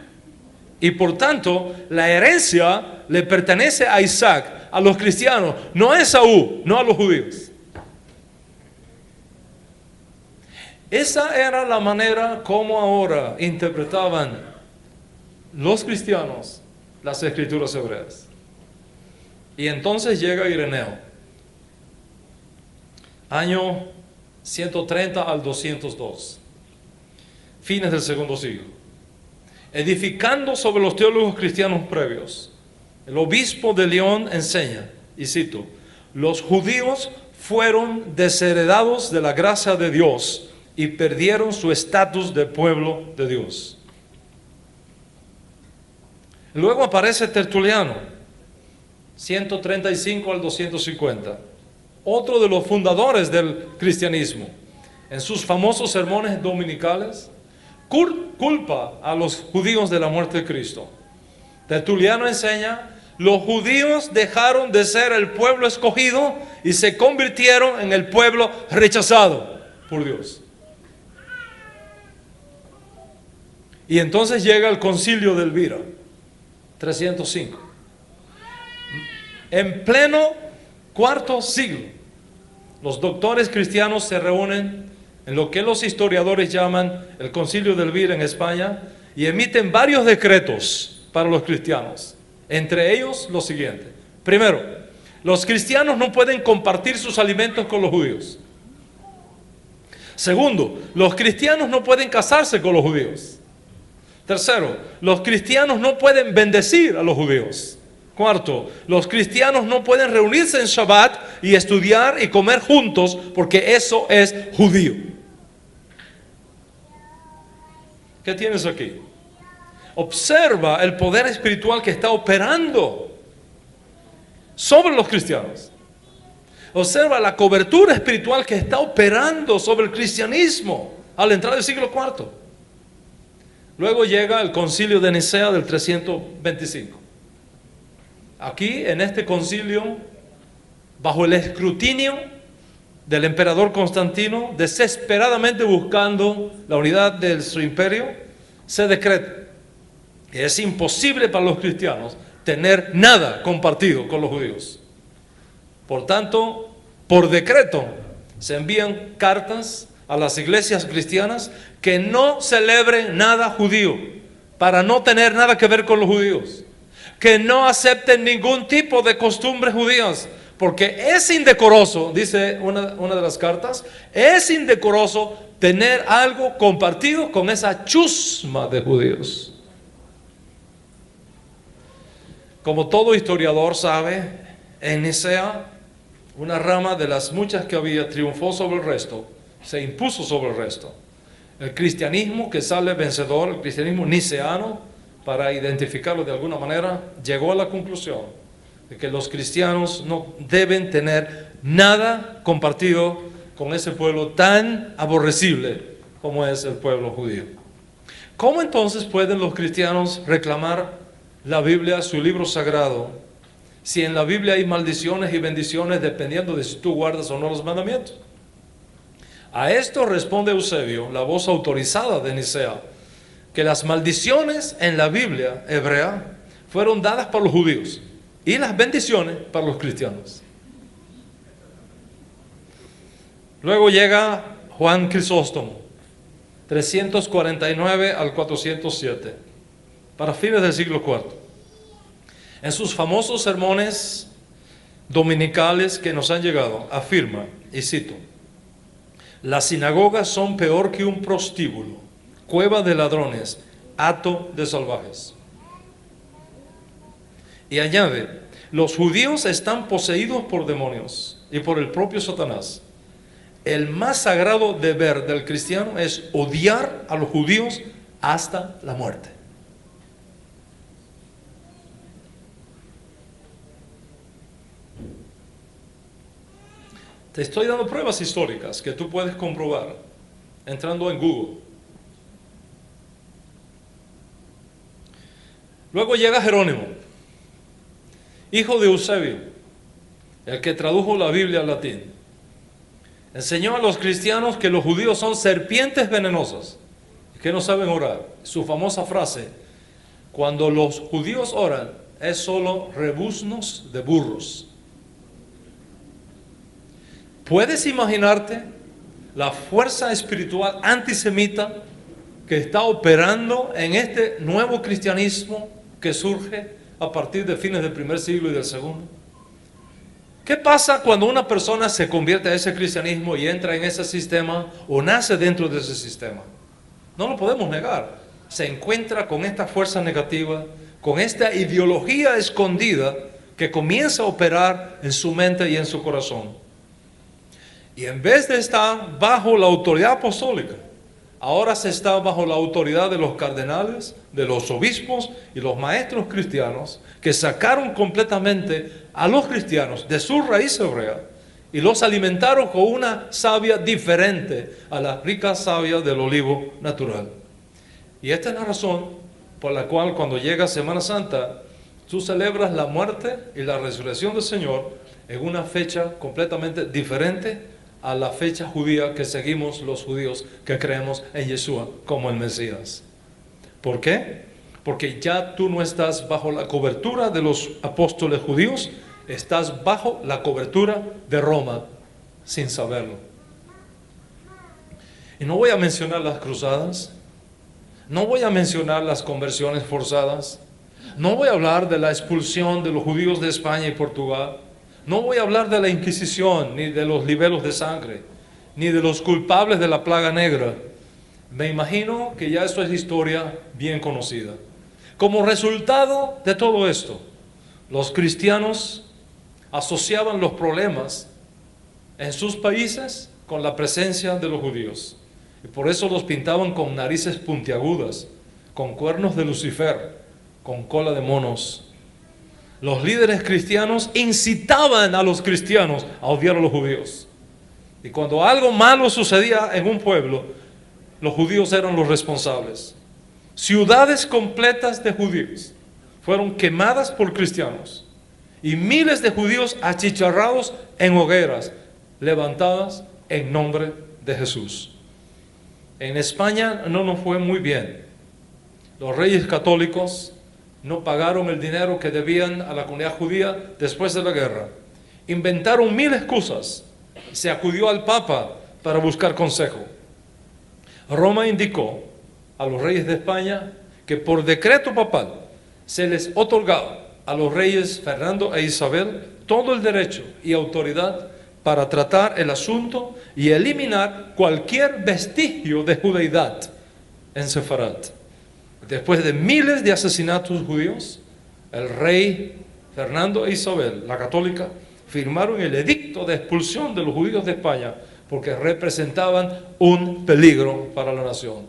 A: y por tanto la herencia le pertenece a Isaac, a los cristianos, no a Esaú, no a los judíos. Esa era la manera como ahora interpretaban los cristianos las escrituras hebreas. Y entonces llega Ireneo, año 130 al 202, fines del segundo siglo, edificando sobre los teólogos cristianos previos. El obispo de León enseña, y cito, los judíos fueron desheredados de la gracia de Dios y perdieron su estatus de pueblo de Dios. Luego aparece Tertuliano, 135 al 250, otro de los fundadores del cristianismo. En sus famosos sermones dominicales, culpa a los judíos de la muerte de Cristo. Tertuliano enseña, los judíos dejaron de ser el pueblo escogido y se convirtieron en el pueblo rechazado por Dios. Y entonces llega el concilio de Elvira, 305. En pleno cuarto siglo, los doctores cristianos se reúnen en lo que los historiadores llaman el concilio de Elvira en España y emiten varios decretos para los cristianos. Entre ellos lo siguiente. Primero, los cristianos no pueden compartir sus alimentos con los judíos. Segundo, los cristianos no pueden casarse con los judíos. Tercero, los cristianos no pueden bendecir a los judíos. Cuarto, los cristianos no pueden reunirse en Shabbat y estudiar y comer juntos porque eso es judío. ¿Qué tienes aquí? Observa el poder espiritual que está operando sobre los cristianos. Observa la cobertura espiritual que está operando sobre el cristianismo al entrar del siglo IV. Luego llega el concilio de Nicea del 325. Aquí, en este concilio, bajo el escrutinio del emperador Constantino, desesperadamente buscando la unidad de su imperio, se decreta que es imposible para los cristianos tener nada compartido con los judíos. Por tanto, por decreto, se envían cartas a las iglesias cristianas que no celebren nada judío, para no tener nada que ver con los judíos, que no acepten ningún tipo de costumbres judías, Porque es indecoroso, dice una de las cartas, es indecoroso tener algo compartido con esa chusma de judíos. Como todo historiador sabe, en Nicea, una rama de las muchas que había triunfó sobre el resto, se impuso sobre el resto. El cristianismo que sale vencedor, el cristianismo niceano, para identificarlo de alguna manera, llegó a la conclusión de que los cristianos no deben tener nada compartido con ese pueblo tan aborrecible como es el pueblo judío. ¿Cómo entonces pueden los cristianos reclamar la Biblia, su libro sagrado, si en la Biblia hay maldiciones y bendiciones dependiendo de si tú guardas o no los mandamientos? A esto responde Eusebio, la voz autorizada de Nicea, que las maldiciones en la Biblia hebrea fueron dadas para los judíos y las bendiciones para los cristianos. Luego llega Juan Crisóstomo, 349 al 407, para fines del siglo IV. En sus famosos sermones dominicales que nos han llegado, afirma, y cito: las sinagogas son peor que un prostíbulo, cueva de ladrones, hato de salvajes. Y añade, los judíos están poseídos por demonios y por el propio Satanás. El más sagrado deber del cristiano es odiar a los judíos hasta la muerte. Te estoy dando pruebas históricas que tú puedes comprobar entrando en Google. Luego llega Jerónimo, hijo de Eusebio, el que tradujo la Biblia al latín. Enseñó a los cristianos que los judíos son serpientes venenosas y que no saben orar. Su famosa frase, cuando los judíos oran, es solo rebuznos de burros. ¿Puedes imaginarte la fuerza espiritual antisemita que está operando en este nuevo cristianismo que surge a partir de fines del primer siglo y del segundo? ¿Qué pasa cuando una persona se convierte a ese cristianismo y entra en ese sistema o nace dentro de ese sistema? No lo podemos negar. Se encuentra con esta fuerza negativa, con esta ideología escondida que comienza a operar en su mente y en su corazón. Y en vez de estar bajo la autoridad apostólica, ahora se está bajo la autoridad de los cardenales, de los obispos y los maestros cristianos que sacaron completamente a los cristianos de su raíz hebrea y los alimentaron con una savia diferente a la rica savia del olivo natural. Y esta es la razón por la cual cuando llega Semana Santa, tú celebras la muerte y la resurrección del Señor en una fecha completamente diferente a la fecha judía que seguimos los judíos que creemos en Yeshua como el Mesías. ¿Por qué? Porque ya tú no estás bajo la cobertura de los apóstoles judíos, estás bajo la cobertura de Roma sin saberlo. Y no voy a mencionar las cruzadas, no voy a mencionar las conversiones forzadas, no voy a hablar de la expulsión de los judíos de España y Portugal, no voy a hablar de la Inquisición, ni de los libelos de sangre, ni de los culpables de la plaga negra. Me imagino que ya esto es historia bien conocida. Como resultado de todo esto, los cristianos asociaban los problemas en sus países con la presencia de los judíos. Y por eso los pintaban con narices puntiagudas, con cuernos de Lucifer, con cola de monos. Los líderes cristianos incitaban a los cristianos a odiar a los judíos. Y cuando algo malo sucedía en un pueblo, los judíos eran los responsables. Ciudades completas de judíos fueron quemadas por cristianos y miles de judíos achicharrados en hogueras levantadas en nombre de Jesús. En España no nos fue muy bien. Los reyes católicos no pagaron el dinero que debían a la comunidad judía después de la guerra. Inventaron mil excusas. Se acudió al Papa para buscar consejo. Roma indicó a los reyes de España que por decreto papal se les otorgaba a los reyes Fernando e Isabel todo el derecho y autoridad para tratar el asunto y eliminar cualquier vestigio de judeidad en Sefarat. Después de miles de asesinatos judíos, el rey Fernando e Isabel, la católica, firmaron el edicto de expulsión de los judíos de España porque representaban un peligro para la nación.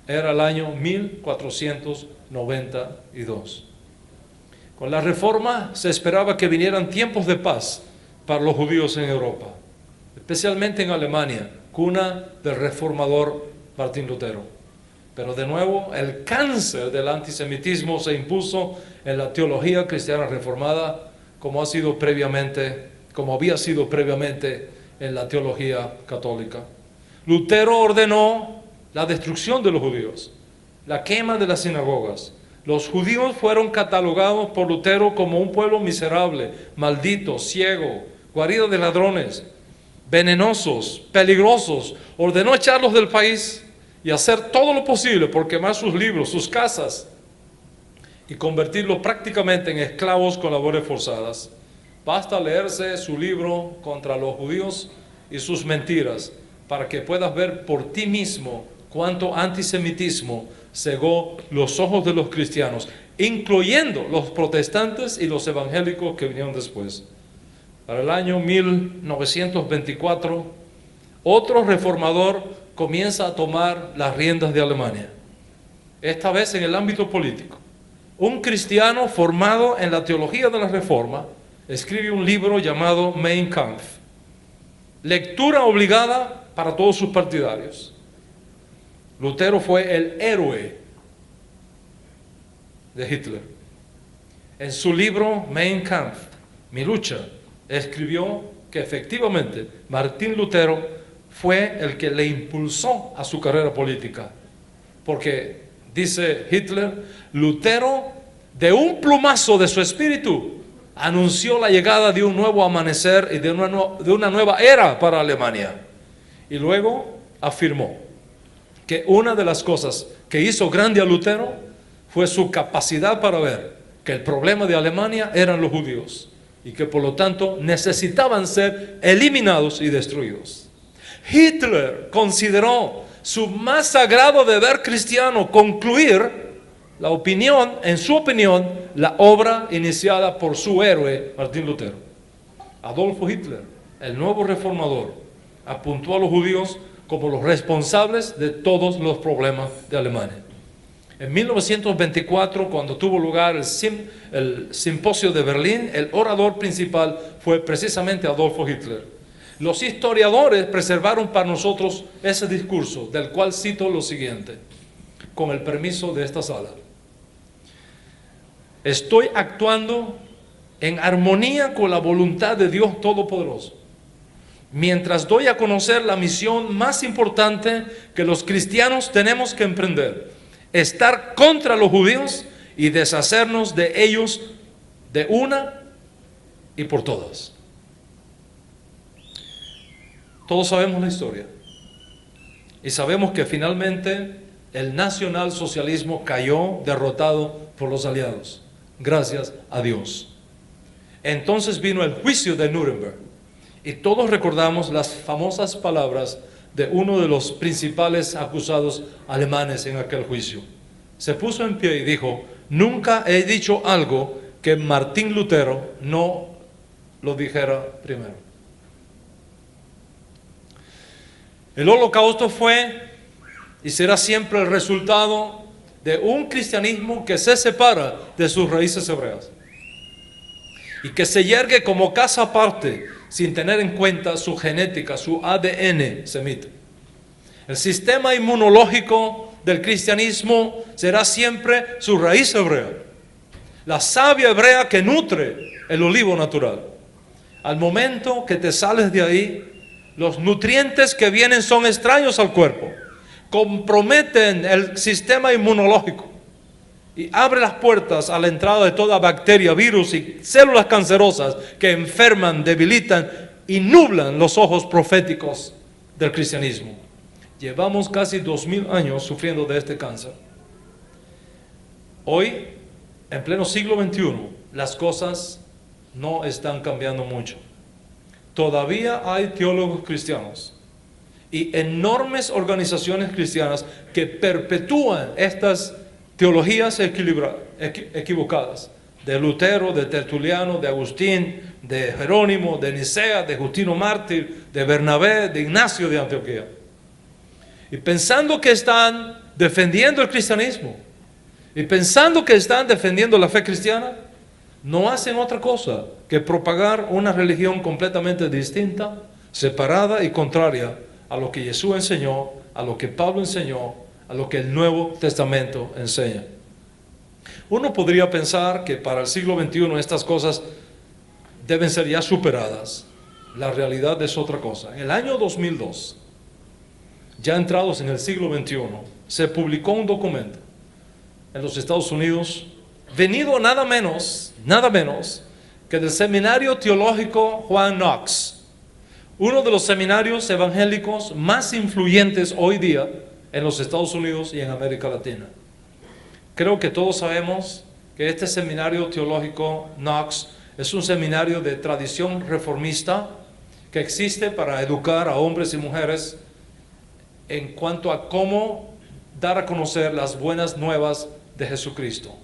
A: Era el año 1492. Con la reforma se esperaba que vinieran tiempos de paz para los judíos en Europa, especialmente en Alemania, cuna del reformador Martín Lutero. Pero de nuevo, el cáncer del antisemitismo se impuso en la teología cristiana reformada, como había sido previamente en la teología católica. Lutero ordenó la destrucción de los judíos, la quema de las sinagogas. Los judíos fueron catalogados por Lutero como un pueblo miserable, maldito, ciego, guarida de ladrones, venenosos, peligrosos. Ordenó echarlos del país y hacer todo lo posible por quemar sus libros, sus casas y convertirlos prácticamente en esclavos con labores forzadas. Basta leerse su libro contra los judíos y sus mentiras para que puedas ver por ti mismo cuánto antisemitismo cegó los ojos de los cristianos, incluyendo los protestantes y los evangélicos que vinieron después. Para el año 1924, otro reformador comienza a tomar las riendas de Alemania, esta vez en el ámbito político. Un cristiano formado en la teología de la Reforma escribe un libro llamado Mein Kampf, lectura obligada para todos sus partidarios. Lutero fue el héroe de Hitler. En su libro Mein Kampf, Mi lucha, escribió que efectivamente Martín Lutero fue el que le impulsó a su carrera política. Porque, dice Hitler, Lutero, de un plumazo de su espíritu, anunció la llegada de un nuevo amanecer y de una nueva era para Alemania. Y luego afirmó que una de las cosas que hizo grande a Lutero fue su capacidad para ver que el problema de Alemania eran los judíos y que por lo tanto necesitaban ser eliminados y destruidos. Hitler consideró su más sagrado deber cristiano concluir en su opinión, la obra iniciada por su héroe Martín Lutero. Adolfo Hitler, el nuevo reformador, apuntó a los judíos como los responsables de todos los problemas de Alemania. En 1924, cuando tuvo lugar el simposio de Berlín, el orador principal fue precisamente Adolfo Hitler. Los historiadores preservaron para nosotros ese discurso, del cual cito lo siguiente, con el permiso de esta sala. Estoy actuando en armonía con la voluntad de Dios Todopoderoso, mientras doy a conocer la misión más importante que los cristianos tenemos que emprender: estar contra los judíos y deshacernos de ellos de una y por todas. Todos sabemos la historia y sabemos que finalmente el nacionalsocialismo cayó derrotado por los aliados, gracias a Dios. Entonces vino el juicio de Nuremberg y todos recordamos las famosas palabras de uno de los principales acusados alemanes en aquel juicio. Se puso en pie y dijo: nunca he dicho algo que Martín Lutero no lo dijera primero. El holocausto fue y será siempre el resultado de un cristianismo que se separa de sus raíces hebreas y que se yergue como casa aparte sin tener en cuenta su genética, su ADN semita. El sistema inmunológico del cristianismo será siempre su raíz hebrea, la savia hebrea que nutre el olivo natural. Al momento que te sales de ahí, los nutrientes que vienen son extraños al cuerpo, comprometen el sistema inmunológico y abre las puertas a la entrada de toda bacteria, virus y células cancerosas que enferman, debilitan y nublan los ojos proféticos del cristianismo. Llevamos casi 2000 años sufriendo de este cáncer. Hoy, en pleno siglo XXI, las cosas no están cambiando mucho. Todavía hay teólogos cristianos y enormes organizaciones cristianas que perpetúan estas teologías equivocadas. De Lutero, de Tertuliano, de Agustín, de Jerónimo, de Nicea, de Justino Mártir, de Bernabé, de Ignacio de Antioquía. Y pensando que están defendiendo el cristianismo, y pensando que están defendiendo la fe cristiana, no hacen otra cosa que propagar una religión completamente distinta, separada y contraria a lo que Jesús enseñó, a lo que Pablo enseñó, a lo que el Nuevo Testamento enseña. Uno podría pensar que para el siglo XXI estas cosas deben ser ya superadas. La realidad es otra cosa. En el año 2002, ya entrados en el siglo XXI, se publicó un documento en los Estados Unidos, venido nada menos que del Seminario Teológico Juan Knox, uno de los seminarios evangélicos más influyentes hoy día en los Estados Unidos y en América Latina. Creo que todos sabemos que este Seminario Teológico Knox es un seminario de tradición reformista que existe para educar a hombres y mujeres en cuanto a cómo dar a conocer las buenas nuevas de Jesucristo.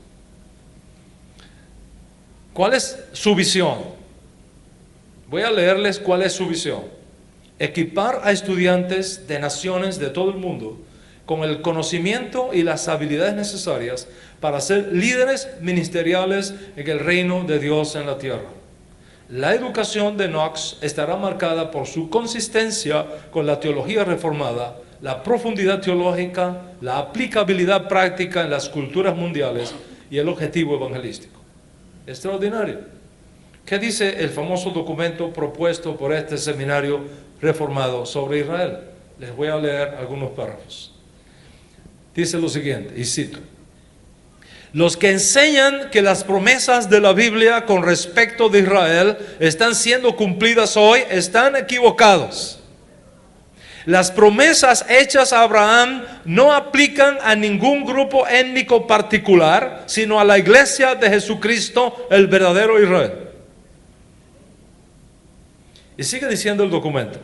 A: ¿Cuál es su visión? Voy a leerles cuál es su visión. Equipar a estudiantes de naciones de todo el mundo con el conocimiento y las habilidades necesarias para ser líderes ministeriales en el reino de Dios en la tierra. La educación de Knox estará marcada por su consistencia con la teología reformada, la profundidad teológica, la aplicabilidad práctica en las culturas mundiales y el objetivo evangelístico. Extraordinario. ¿Qué dice el famoso documento propuesto por este seminario reformado sobre Israel? Les voy a leer algunos párrafos. Dice lo siguiente, y cito: los que enseñan que las promesas de la Biblia con respecto de Israel están siendo cumplidas hoy están equivocados. Las promesas hechas a Abraham no aplican a ningún grupo étnico particular, sino a la iglesia de Jesucristo, el verdadero Israel. Y sigue diciendo el documento: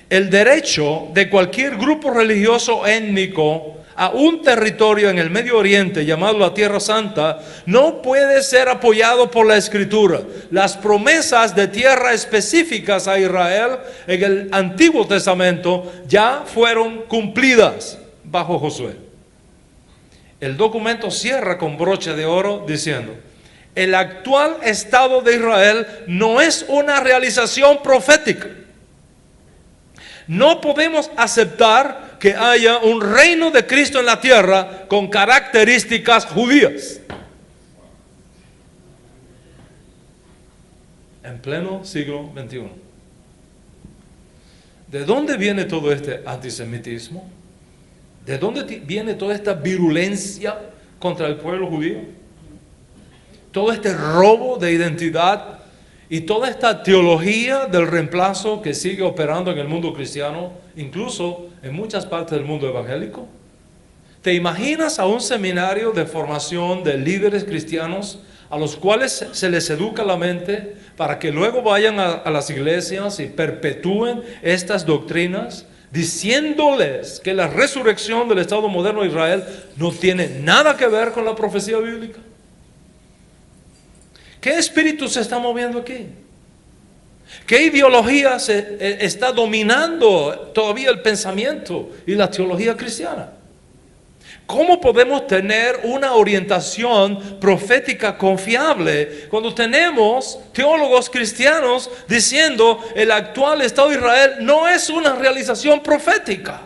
A: el derecho de cualquier grupo religioso étnico a un territorio en el Medio Oriente llamado la Tierra Santa no puede ser apoyado por la Escritura. Las promesas de tierra específicas a Israel en el Antiguo Testamento ya fueron cumplidas bajo Josué. El documento cierra con broche de oro diciendo: el actual estado de Israel no es una realización profética. No podemos aceptar que haya un reino de Cristo en la tierra con características judías. En pleno siglo XXI. ¿De dónde viene todo este antisemitismo? ¿De dónde viene toda esta virulencia contra el pueblo judío? Todo este robo de identidad y toda esta teología del reemplazo que sigue operando en el mundo cristiano, incluso en muchas partes del mundo evangélico. ¿Te imaginas a un seminario de formación de líderes cristianos a los cuales se les educa la mente para que luego vayan a las iglesias y perpetúen estas doctrinas, diciéndoles que la resurrección del Estado moderno de Israel no tiene nada que ver con la profecía bíblica? ¿Qué espíritu se está moviendo aquí? ¿Qué ideología está dominando todavía el pensamiento y la teología cristiana? ¿Cómo podemos tener una orientación profética confiable cuando tenemos teólogos cristianos diciendo el actual Estado de Israel no es una realización profética?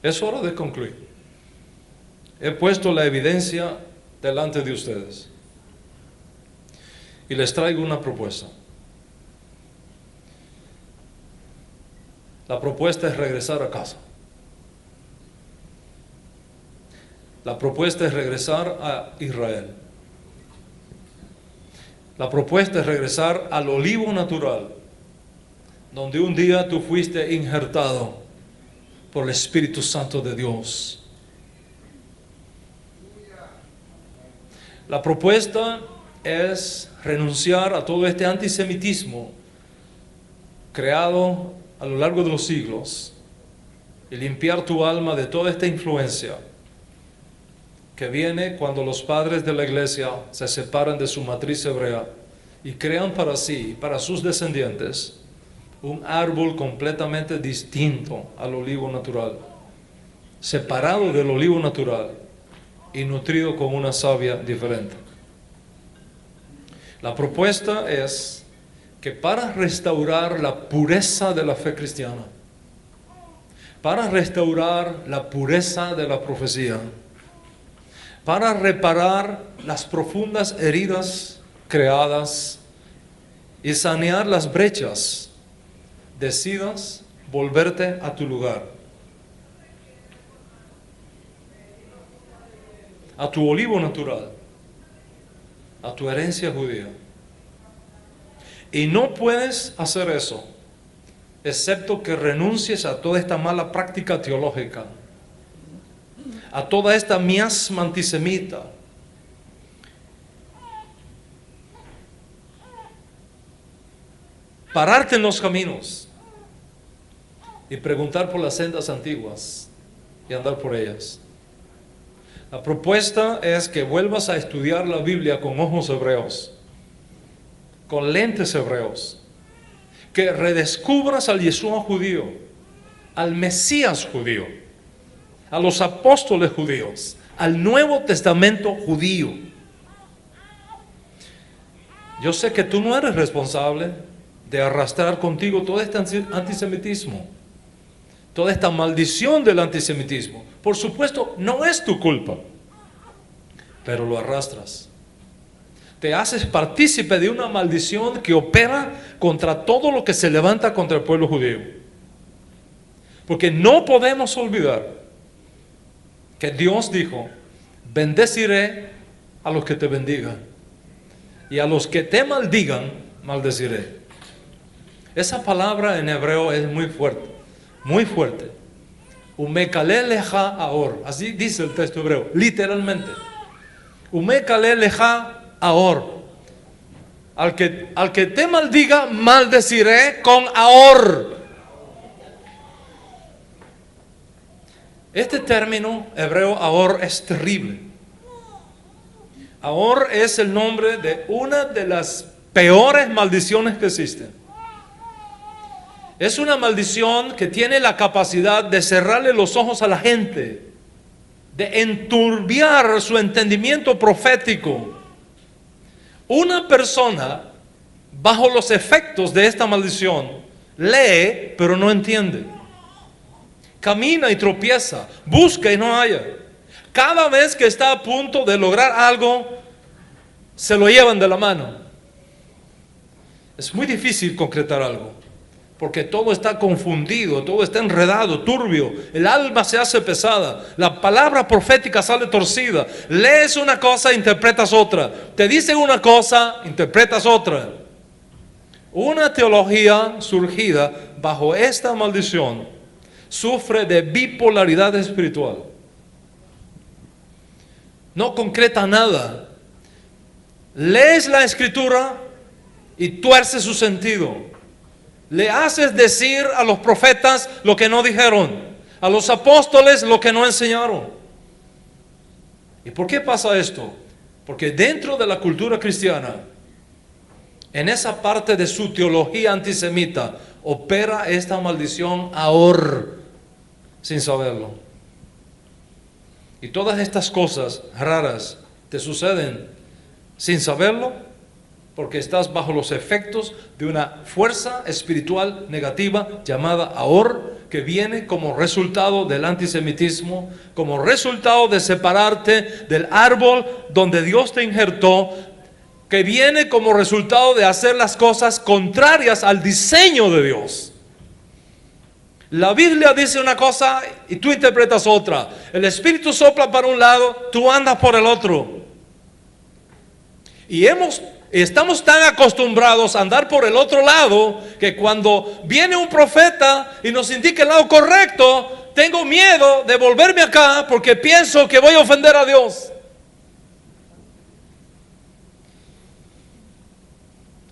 A: Es hora de concluir. He puesto la evidencia delante de ustedes y les traigo una propuesta. La propuesta es regresar a casa. La propuesta es regresar a Israel. La propuesta es regresar al olivo natural, donde un día tú fuiste injertado por el Espíritu Santo de Dios. La propuesta es renunciar a todo este antisemitismo creado a lo largo de los siglos y limpiar tu alma de toda esta influencia que viene cuando los padres de la iglesia se separan de su matriz hebrea y crean para sí y para sus descendientes un árbol completamente distinto al olivo natural, separado del olivo natural y nutrido con una savia diferente. La propuesta es que para restaurar la pureza de la fe cristiana, para restaurar la pureza de la profecía, para reparar las profundas heridas creadas y sanear las brechas, decidas volverte a tu lugar, a tu olivo natural, a tu herencia judía. Y no puedes hacer eso, excepto que renuncies a toda esta mala práctica teológica, a toda esta miasma antisemita, pararte en los caminos y preguntar por las sendas antiguas y andar por ellas. La propuesta es que vuelvas a estudiar la Biblia con ojos hebreos, con lentes hebreos, que redescubras al Yeshua judío, al Mesías judío, a los apóstoles judíos, al Nuevo Testamento judío. Yo sé que tú no eres responsable de arrastrar contigo todo este antisemitismo, toda esta maldición del antisemitismo. Por supuesto, no es tu culpa, pero lo arrastras. Te haces partícipe de una maldición que opera contra todo lo que se levanta contra el pueblo judío. Porque no podemos olvidar que Dios dijo: bendeciré a los que te bendigan y a los que te maldigan, maldeciré. Esa palabra en hebreo es muy fuerte, muy fuerte. Umekale leja ahor, así dice el texto hebreo, literalmente. Umekale leja ahor. Al que te maldiga, maldeciré con ahor. Este término hebreo ahor es terrible. Ahor es el nombre de una de las peores maldiciones que existen. Es una maldición que tiene la capacidad de cerrarle los ojos a la gente, de enturbiar su entendimiento profético. Una persona bajo los efectos de esta maldición lee pero no entiende, camina y tropieza, busca y no halla. Cada vez que está a punto de lograr algo, se lo llevan de la mano. Es muy difícil concretar algo, porque todo está confundido, todo está enredado, turbio, el alma se hace pesada, la palabra profética sale torcida, lees una cosa, interpretas otra, te dicen una cosa, interpretas otra. Una teología surgida bajo esta maldición sufre de bipolaridad espiritual. No concreta nada. Lees la escritura y tuerce su sentido. Le haces decir a los profetas lo que no dijeron, a los apóstoles lo que no enseñaron. ¿Y por qué pasa esto? Porque dentro de la cultura cristiana, en esa parte de su teología antisemita, opera esta maldición ahora, sin saberlo. Y todas estas cosas raras te suceden sin saberlo, porque estás bajo los efectos de una fuerza espiritual negativa llamada ahor, que viene como resultado del antisemitismo, como resultado de separarte del árbol donde Dios te injertó, que viene como resultado de hacer las cosas contrarias al diseño de Dios. La Biblia dice una cosa y tú interpretas otra. El Espíritu sopla para un lado, tú andas por el otro. Y estamos tan acostumbrados a andar por el otro lado que cuando viene un profeta y nos indica el lado correcto, tengo miedo de volverme acá porque pienso que voy a ofender a Dios.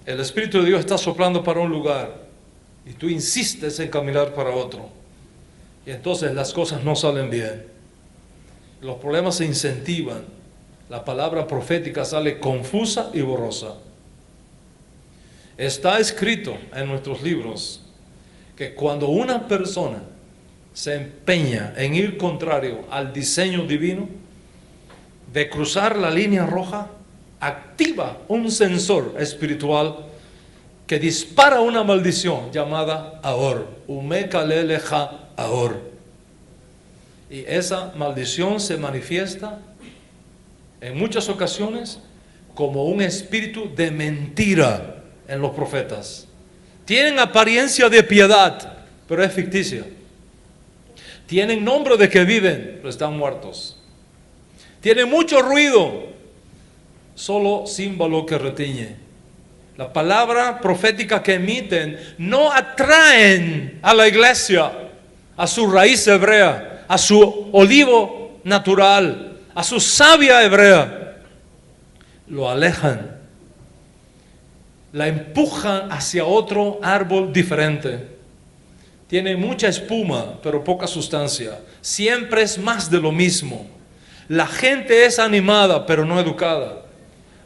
A: el Espíritu de Dios está soplando para un lugar y tú insistes en caminar para otro. Y entonces las cosas no salen bien. Los problemas se incentivan. La palabra profética sale confusa y borrosa. Está escrito en nuestros libros que cuando una persona se empeña en ir contrario al diseño divino, de cruzar la línea roja, activa un sensor espiritual que dispara una maldición llamada Ahor, Umekaleleja Ahor. Y esa maldición se manifiesta en muchas ocasiones como un espíritu de mentira en los profetas. Tienen apariencia de piedad, pero es ficticia. Tienen nombre de que viven, pero están muertos. Tienen mucho ruido, solo símbolo que retiñe. La palabra profética que emiten no atraen a la iglesia, a su raíz hebrea, a su olivo natural, a su savia hebrea. Lo alejan, la empujan hacia otro árbol diferente. Tiene mucha espuma, pero poca sustancia. Siempre es más de lo mismo. La gente es animada, pero no educada.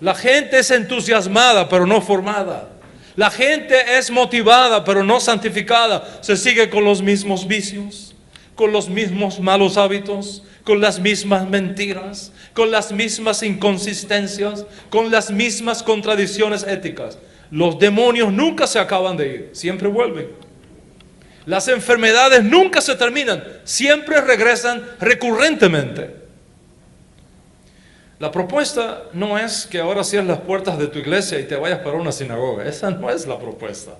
A: La gente es entusiasmada, pero no formada. La gente es motivada, pero no santificada. Se sigue con los mismos vicios, con los mismos malos hábitos, con las mismas mentiras, con las mismas inconsistencias, con las mismas contradicciones éticas. Los demonios nunca se acaban de ir, siempre vuelven. Las enfermedades nunca se terminan, siempre regresan recurrentemente. La propuesta no es que ahora cierres las puertas de tu iglesia y te vayas para una sinagoga. Esa no es la propuesta.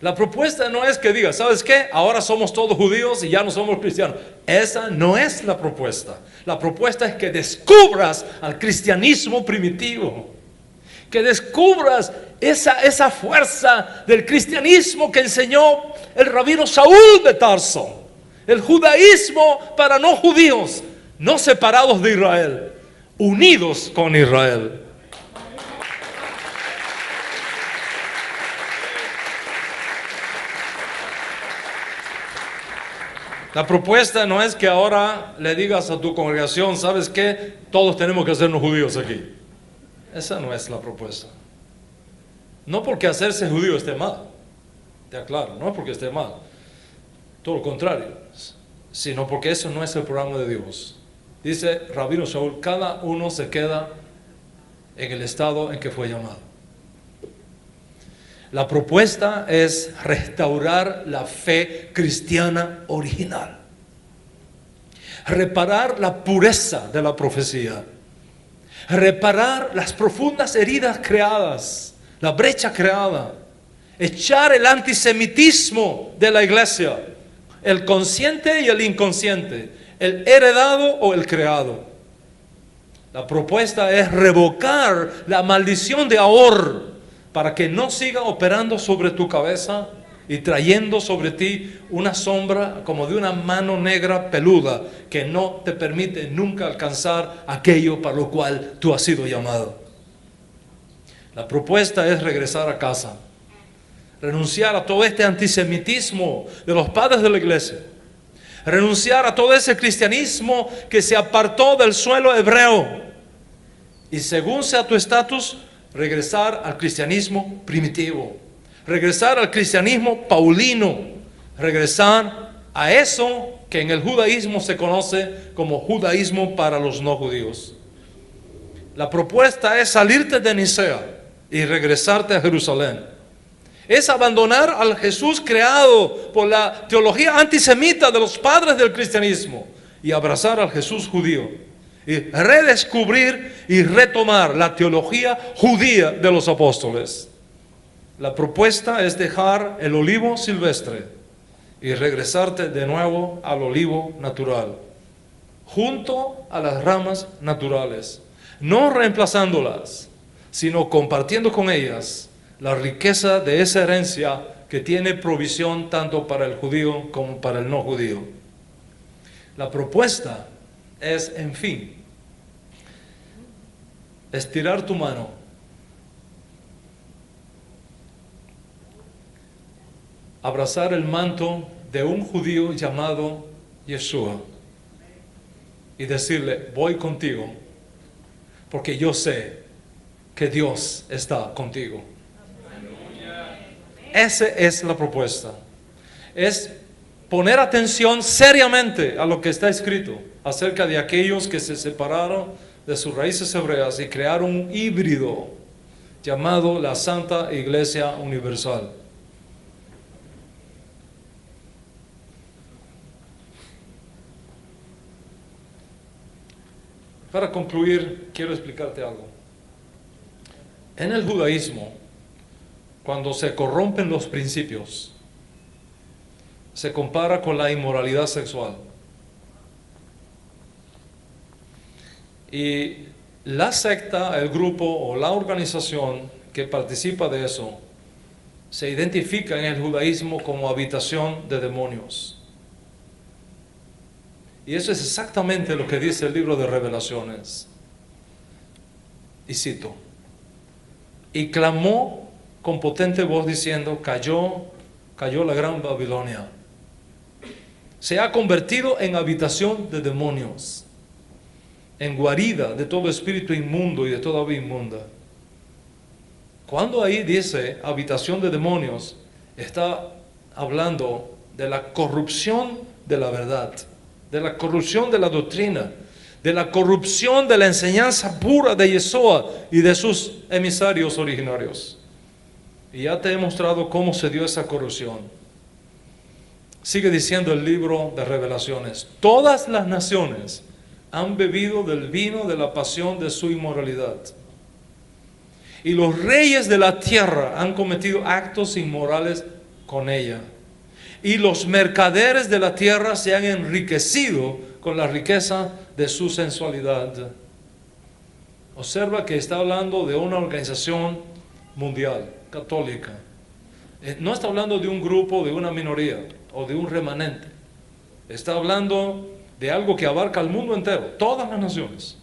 A: La propuesta no es que digas, ¿sabes qué? Ahora somos todos judíos y ya no somos cristianos. Esa no es la propuesta. La propuesta es que descubras al cristianismo primitivo. Que descubras esa fuerza del cristianismo que enseñó el rabino Saúl de Tarso. El judaísmo para no judíos, no separados de Israel, unidos con Israel. La propuesta no es que ahora le digas a tu congregación, ¿sabes qué? Todos tenemos que hacernos judíos aquí. Esa no es la propuesta. No porque hacerse judío esté mal, te aclaro, no es porque esté mal, todo lo contrario, sino porque eso no es el programa de Dios. Dice Rabino Shaul, cada uno se queda en el estado en que fue llamado. La propuesta es restaurar la fe cristiana original, reparar la pureza de la profecía, reparar las profundas heridas creadas, la brecha creada, echar el antisemitismo de la iglesia, el consciente y el inconsciente, el heredado o el creado. La propuesta es revocar la maldición de Ahor para que no siga operando sobre tu cabeza y trayendo sobre ti una sombra como de una mano negra peluda que no te permite nunca alcanzar aquello para lo cual tú has sido llamado. La propuesta es regresar a casa, renunciar a todo este antisemitismo de los padres de la iglesia, renunciar a todo ese cristianismo que se apartó del suelo hebreo y según sea tu estatus, regresar al cristianismo primitivo, regresar al cristianismo paulino, regresar a eso que en el judaísmo se conoce como judaísmo para los no judíos. La propuesta es salirte de Nicea y regresarte a Jerusalén. Es abandonar al Jesús creado por la teología antisemita de los padres del cristianismo y abrazar al Jesús judío y redescubrir y retomar la teología judía de los apóstoles. La propuesta es dejar el olivo silvestre y regresarte de nuevo al olivo natural, junto a las ramas naturales, no reemplazándolas, sino compartiendo con ellas la riqueza de esa herencia que tiene provisión tanto para el judío como para el no judío. La propuesta es, en fin, estirar tu mano abrazar el manto de un judío llamado Yeshua y decirle, voy contigo, porque yo sé que Dios está contigo. Esa es la propuesta. Es poner atención seriamente a lo que está escrito acerca de aquellos que se separaron de sus raíces hebreas y crearon un híbrido llamado la Santa Iglesia Universal. Para concluir, quiero explicarte algo. En el judaísmo, cuando se corrompen los principios, se compara con la inmoralidad sexual. Y la secta, el grupo o la organización que participa de eso, se identifica en el judaísmo como habitación de demonios. Y eso es exactamente lo que dice el libro de Revelaciones. Y cito, y clamó con potente voz diciendo, cayó la gran Babilonia. Se ha convertido en habitación de demonios, en guarida de todo espíritu inmundo y de toda ave inmunda. Cuando ahí dice habitación de demonios, está hablando de la corrupción de la verdad, de la corrupción de la doctrina, de la corrupción de la enseñanza pura de Yeshua y de sus emisarios originarios. Y ya te he mostrado cómo se dio esa corrupción. Sigue diciendo el libro de Revelaciones, todas las naciones han bebido del vino de la pasión de su inmoralidad. Y los reyes de la tierra han cometido actos inmorales con ella. Y los mercaderes de la tierra se han enriquecido con la riqueza de su sensualidad. Observa que está hablando de una organización mundial, católica. No está hablando de un grupo, de una minoría o de un remanente. Está hablando de algo que abarca al mundo entero, todas las naciones.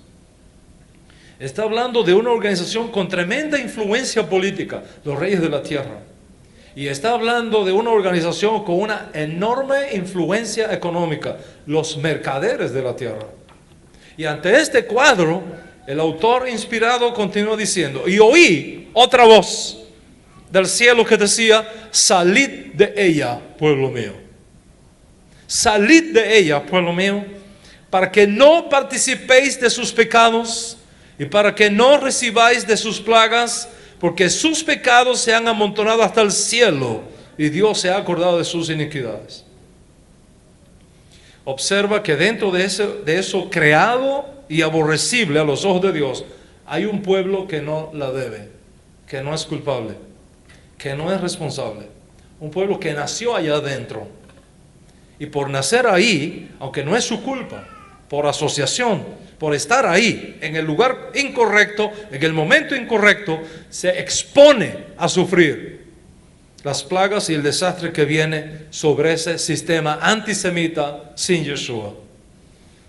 A: Está hablando de una organización con tremenda influencia política, los reyes de la tierra. Y está hablando de una organización con una enorme influencia económica, los mercaderes de la tierra. Y ante este cuadro, el autor inspirado continuó diciendo, y oí otra voz del cielo que decía, salid de ella, pueblo mío. Salid de ella, pueblo mío, para que no participéis de sus pecados y para que no recibáis de sus plagas, porque sus pecados se han amontonado hasta el cielo y Dios se ha acordado de sus iniquidades. Observa que dentro de eso creado y aborrecible a los ojos de Dios, hay un pueblo que no la debe, que no es culpable, que no es responsable. Un pueblo que nació allá adentro. Y por nacer ahí, aunque no es su culpa, por asociación, por estar ahí, en el lugar incorrecto, en el momento incorrecto, se expone a sufrir las plagas y el desastre que viene sobre ese sistema antisemita sin Yeshua.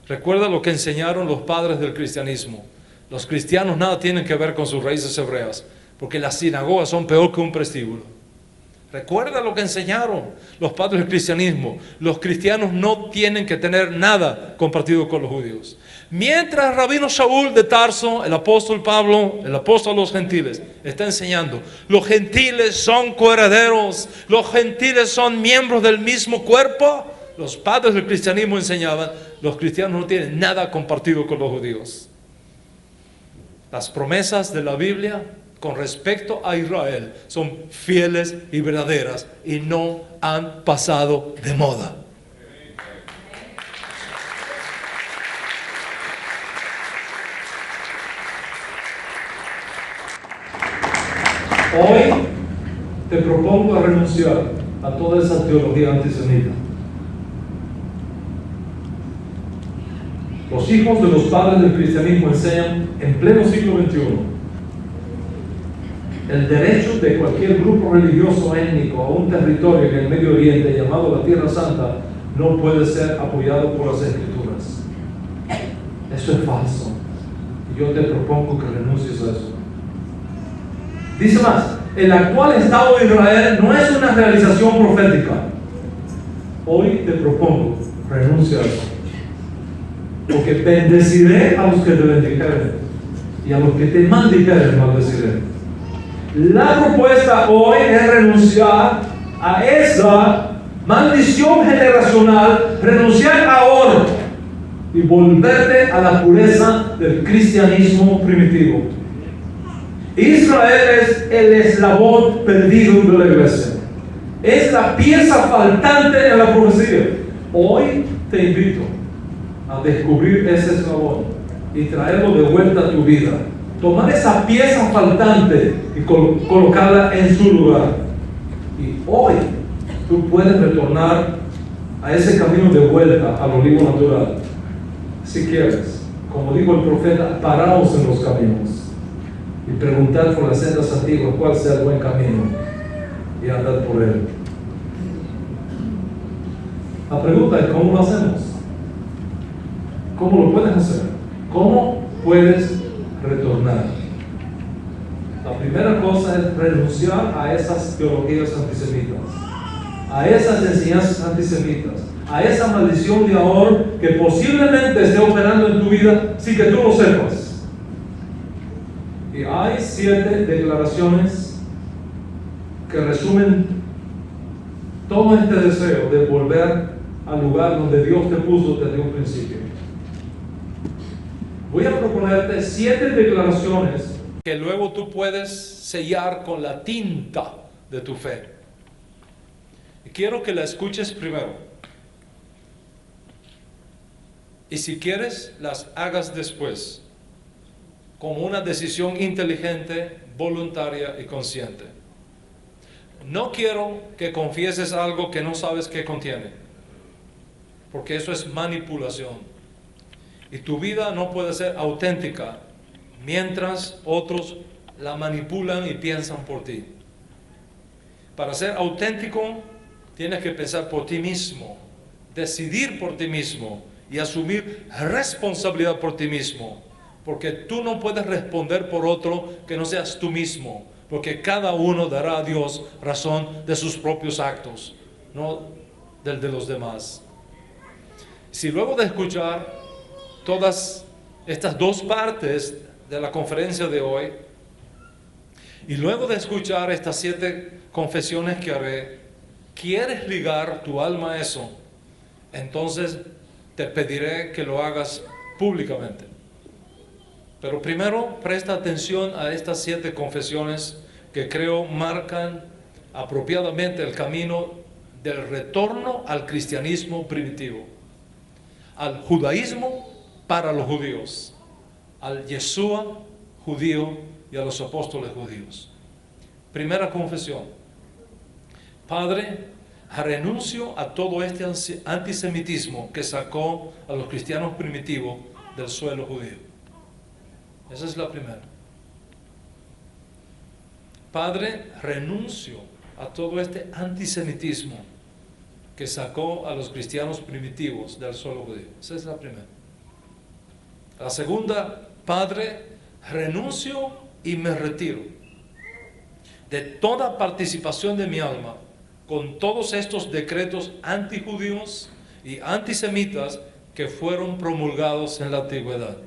A: Recuerda lo que enseñaron los padres del cristianismo. Los cristianos nada tienen que ver con sus raíces hebreas, porque las sinagogas son peor que un prostíbulo. Recuerda lo que enseñaron los padres del cristianismo. Los cristianos no tienen que tener nada compartido con los judíos. Mientras Rabino Shaul de Tarso, el apóstol Pablo, el apóstol a los gentiles, está enseñando, los gentiles son coherederos, los gentiles son miembros del mismo cuerpo. Los padres del cristianismo enseñaban, los cristianos no tienen nada compartido con los judíos. Las promesas de la Biblia con respecto a Israel son fieles y verdaderas y no han pasado de moda. Hoy te propongo renunciar a toda esa teología antisemita. Los hijos de los padres del cristianismo enseñan en pleno siglo XXI el derecho de cualquier grupo religioso étnico a un territorio en el Medio Oriente llamado la Tierra Santa no puede ser apoyado por las Escrituras. Eso es falso. Y yo te propongo que renuncies a eso. Dice más, el actual estado de Israel no es una realización profética. Hoy te propongo, renuncia a eso. Porque bendeciré a los que te bendijeren y a los que te maldijeren maldeciré. La propuesta hoy es renunciar a esa maldición generacional, renunciar ahora y volverte a la pureza del cristianismo primitivo. Israel es el eslabón perdido de la iglesia. Es la pieza faltante en la profecía. Hoy te invito a descubrir ese eslabón y traerlo de vuelta a tu vida. Tomar esa pieza faltante y colocarla en su lugar. Y hoy tú puedes retornar a ese camino de vuelta al olivo natural. Si quieres, como dijo el profeta, paraos en los caminos y preguntar por las sendas antiguas cuál sea el buen camino y andar por él. La pregunta es: ¿cómo lo hacemos? ¿Cómo lo puedes hacer? ¿Cómo puedes retornar? La primera cosa es renunciar a esas teologías antisemitas, a esas enseñanzas antisemitas, a esa maldición de ahora que posiblemente esté operando en tu vida sin que tú lo sepas. Y hay 7 declaraciones que resumen todo este deseo de volver al lugar donde Dios te puso desde un principio. Voy a proponerte 7 declaraciones que luego tú puedes sellar con la tinta de tu fe. Y quiero que la escuches primero. Y si quieres, las hagas después, como una decisión inteligente, voluntaria y consciente. No quiero que confieses algo que no sabes qué contiene, porque eso es manipulación. Y tu vida no puede ser auténtica mientras otros la manipulan y piensan por ti. Para ser auténtico, tienes que pensar por ti mismo, decidir por ti mismo y asumir responsabilidad por ti mismo. Porque tú no puedes responder por otro que no seas tú mismo. Porque cada uno dará a Dios razón de sus propios actos, no del de los demás. Si luego de escuchar todas estas 2 partes de la conferencia de hoy, y luego de escuchar estas 7 confesiones que haré, quieres ligar tu alma a eso, entonces te pediré que lo hagas públicamente. Pero primero presta atención a estas 7 confesiones que creo marcan apropiadamente el camino del retorno al cristianismo primitivo, al judaísmo para los judíos, al Yeshua judío y a los apóstoles judíos. Primera confesión: Padre, renuncio a todo este antisemitismo que sacó a los cristianos primitivos del suelo judío. Esa es la primera. Padre, renuncio a todo este antisemitismo que sacó a los cristianos primitivos del suelo judío. Esa es la primera. La segunda: Padre, renuncio y me retiro de toda participación de mi alma con todos estos decretos antijudíos y antisemitas que fueron promulgados en la antigüedad.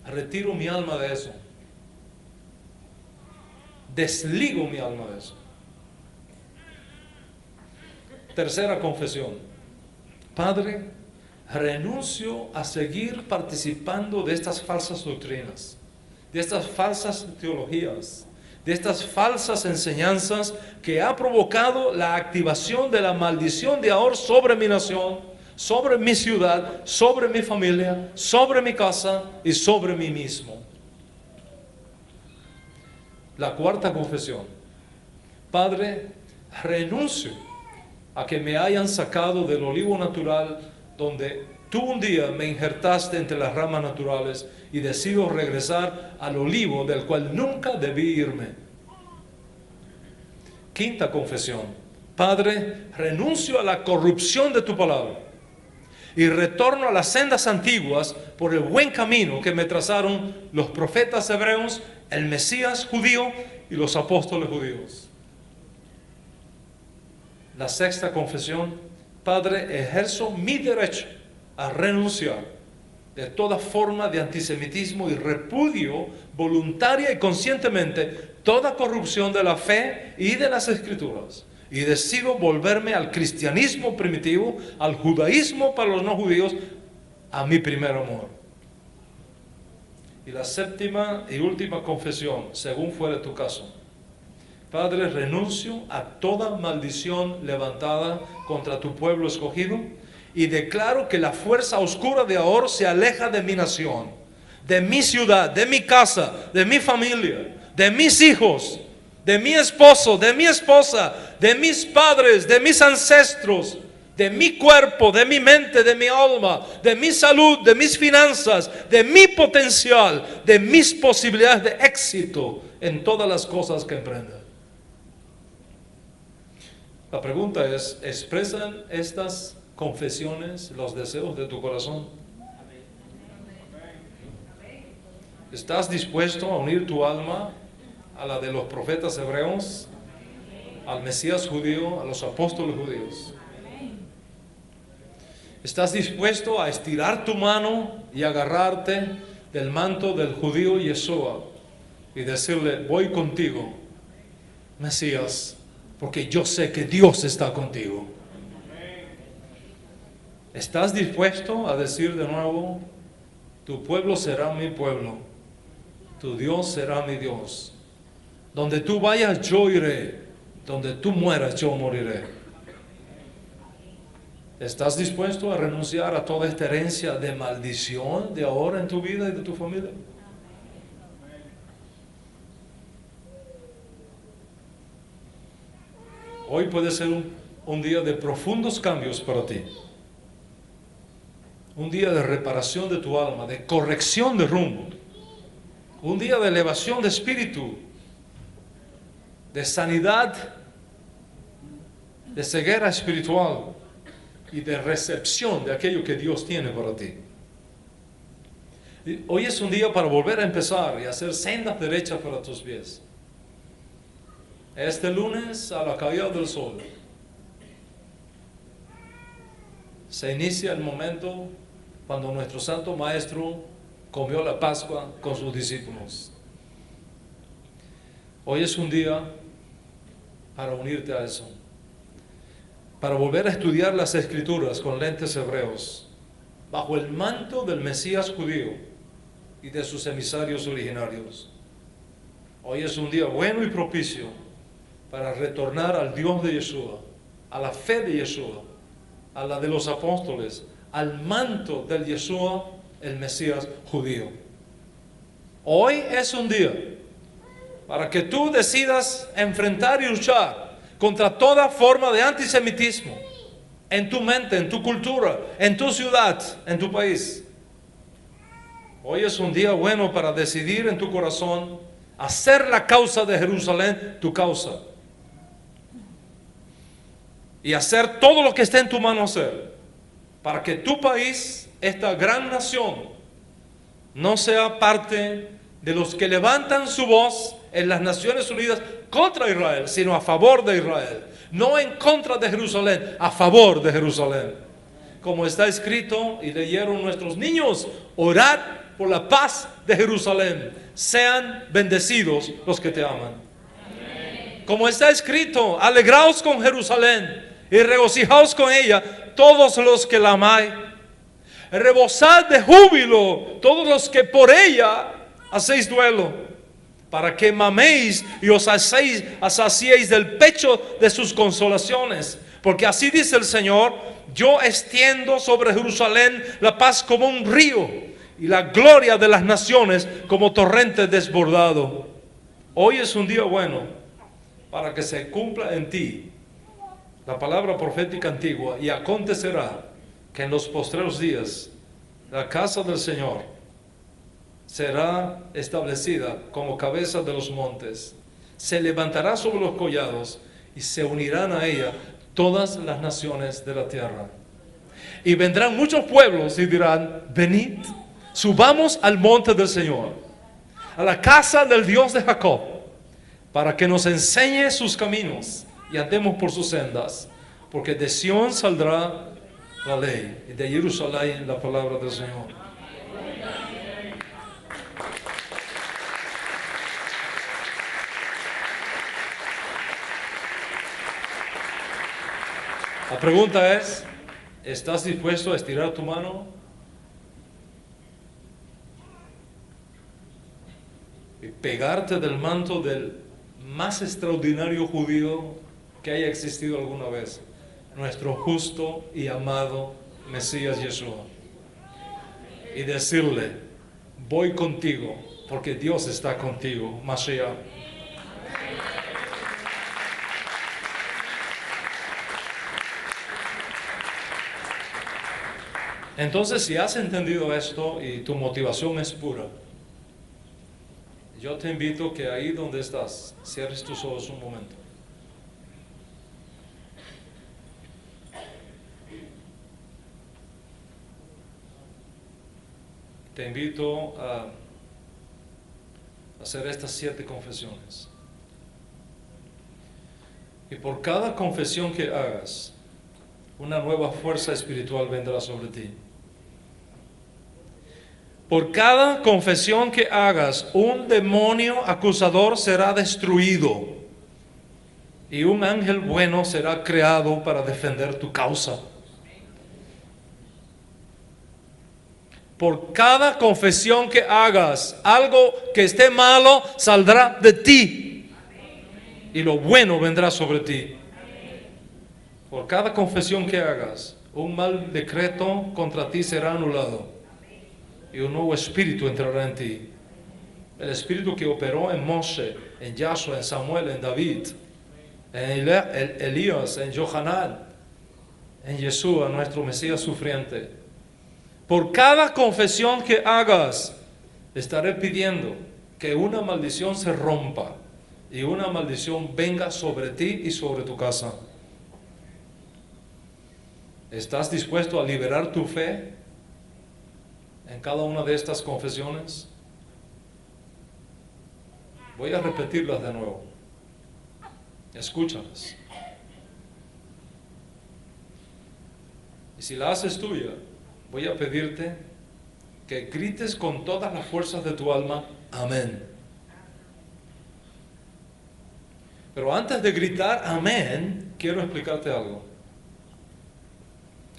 A: Retiro mi alma de eso. Desligo mi alma de eso. Tercera confesión: Padre, renuncio a seguir participando de estas falsas doctrinas, de estas falsas teologías, de estas falsas enseñanzas que ha provocado la activación de la maldición de ahora sobre mi nación, sobre mi ciudad, sobre mi familia, sobre mi casa y sobre mí mismo. La cuarta confesión: Padre, renuncio a que me hayan sacado del olivo natural donde tú un día me injertaste entre las ramas naturales, y decido regresar al olivo del cual nunca debí irme. Quinta confesión: Padre, renuncio a la corrupción de tu palabra y retorno a las sendas antiguas por el buen camino que me trazaron los profetas hebreos, el Mesías judío y los apóstoles judíos. La sexta confesión: Padre, ejerzo mi derecho a renunciar de toda forma de antisemitismo y repudio voluntaria y conscientemente toda corrupción de la fe y de las escrituras. Y decido volverme al cristianismo primitivo, al judaísmo para los no judíos, a mi primer amor. Y la séptima y última confesión, según fuere tu caso: Padre, renuncio a toda maldición levantada contra tu pueblo escogido y declaro que la fuerza oscura de ahora se aleja de mi nación, de mi ciudad, de mi casa, de mi familia, de mis hijos, de mi esposo, de mi esposa, de mis padres, de mis ancestros, de mi cuerpo, de mi mente, de mi alma, de mi salud, de mis finanzas, de mi potencial, de mis posibilidades de éxito en todas las cosas que emprenda. La pregunta es: ¿expresan estas confesiones los deseos de tu corazón? ¿Estás dispuesto a unir tu alma a la de los profetas hebreos, al Mesías judío, a los apóstoles judíos? ¿Estás dispuesto a estirar tu mano y agarrarte del manto del judío Yeshua y decirle: voy contigo, Mesías, porque yo sé que Dios está contigo? ¿Estás dispuesto a decir de nuevo: tu pueblo será mi pueblo, tu Dios será mi Dios? Donde tú vayas yo iré, donde tú mueras yo moriré. ¿Estás dispuesto a renunciar a toda esta herencia de maldición de ahora en tu vida y de tu familia? Hoy puede ser un día de profundos cambios para ti. Un día de reparación de tu alma, de corrección de rumbo. Un día de elevación de espíritu, de sanidad, de ceguera espiritual y de recepción de aquello que Dios tiene para ti. Hoy es un día para volver a empezar y hacer sendas derechas para tus pies. Este lunes, a la caída del sol, se inicia el momento cuando nuestro Santo Maestro comió la Pascua con sus discípulos. Hoy es un día para unirte a eso, para volver a estudiar las Escrituras con lentes hebreos, bajo el manto del Mesías judío y de sus emisarios originarios. Hoy es un día bueno y propicio para retornar al Dios de Yeshua, a la fe de Yeshua, a la de los apóstoles, al manto del Yeshua, el Mesías judío. Hoy es un día para que tú decidas enfrentar y luchar contra toda forma de antisemitismo en tu mente, en tu cultura, en tu ciudad, en tu país. Hoy es un día bueno para decidir en tu corazón hacer la causa de Jerusalén tu causa y hacer todo lo que esté en tu mano hacer para que tu país, esta gran nación, no sea parte de los que levantan su voz en las Naciones Unidas contra Israel, sino a favor de Israel. No en contra de Jerusalén, a favor de Jerusalén. Como está escrito y leyeron nuestros niños: orad por la paz de Jerusalén. Sean bendecidos los que te aman. Amén. Como está escrito: alegraos con Jerusalén y regocijaos con ella todos los que la amáis. Rebosad de júbilo todos los que por ella hacéis duelo, para que maméis y os saciéis del pecho de sus consolaciones. Porque así dice el Señor: yo extiendo sobre Jerusalén la paz como un río, y la gloria de las naciones como torrente desbordado. Hoy es un día bueno para que se cumpla en ti la palabra profética antigua: y acontecerá que en los postreros días la casa del Señor será establecida como cabeza de los montes, se levantará sobre los collados y se unirán a ella todas las naciones de la tierra. Y vendrán muchos pueblos y dirán: venid, subamos al monte del Señor, a la casa del Dios de Jacob, para que nos enseñe sus caminos y andemos por sus sendas, porque de Sión saldrá la ley y de Jerusalén la palabra del Señor. La pregunta es, ¿estás dispuesto a estirar tu mano y pegarte del manto del más extraordinario judío que haya existido alguna vez, nuestro justo y amado Mesías Yeshua, y decirle, voy contigo porque Dios está contigo, Mashiach? Entonces, si has entendido esto y tu motivación es pura, yo te invito que ahí donde estás, cierres tus ojos un momento. Te invito a hacer estas 7 confesiones. Y por cada confesión que hagas, una nueva fuerza espiritual vendrá sobre ti. Por cada confesión que hagas, un demonio acusador será destruido y un ángel bueno será creado para defender tu causa. Por cada confesión que hagas, algo que esté malo saldrá de ti y lo bueno vendrá sobre ti. Por cada confesión que hagas, un mal decreto contra ti será anulado y un nuevo espíritu entrará en ti. El espíritu que operó en Moshe, en Yahshua, en Samuel, en David, en Elías, en Johanán, en Yeshua, nuestro Mesías sufriente. Por cada confesión que hagas, estaré pidiendo que una maldición se rompa y una maldición venga sobre ti y sobre tu casa. ¿Estás dispuesto a liberar tu fe en cada una de estas confesiones? Voy a repetirlas de nuevo. Escúchalas. Y si la haces tuya, voy a pedirte que grites con todas las fuerzas de tu alma, amén. Pero antes de gritar amén, quiero explicarte algo.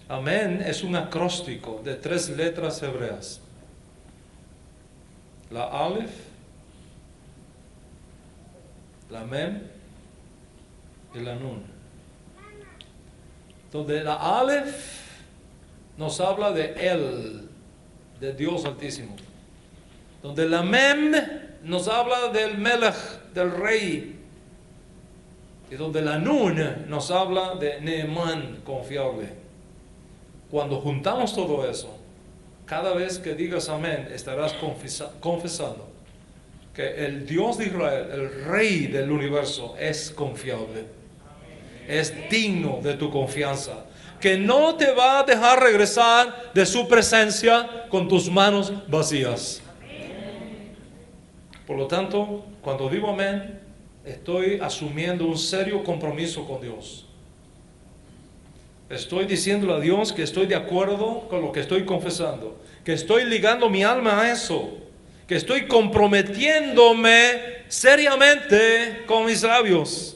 A: Amén es un acróstico de 3 letras hebreas. La Aleph, la Mem y la Nun. Donde la Aleph nos habla de Él, de Dios Altísimo. Donde la Mem nos habla del Melech, del Rey. Y donde la Nun nos habla de Neemán, confiable. Cuando juntamos todo eso, cada vez que digas amén, estarás confesando que el Dios de Israel, el Rey del universo, es confiable. Es digno de tu confianza. Que no te va a dejar regresar de su presencia con tus manos vacías. Por lo tanto, cuando digo amén, estoy asumiendo un serio compromiso con Dios. Estoy diciéndole a Dios que estoy de acuerdo con lo que estoy confesando, que estoy ligando mi alma a eso, que estoy comprometiéndome seriamente con mis labios.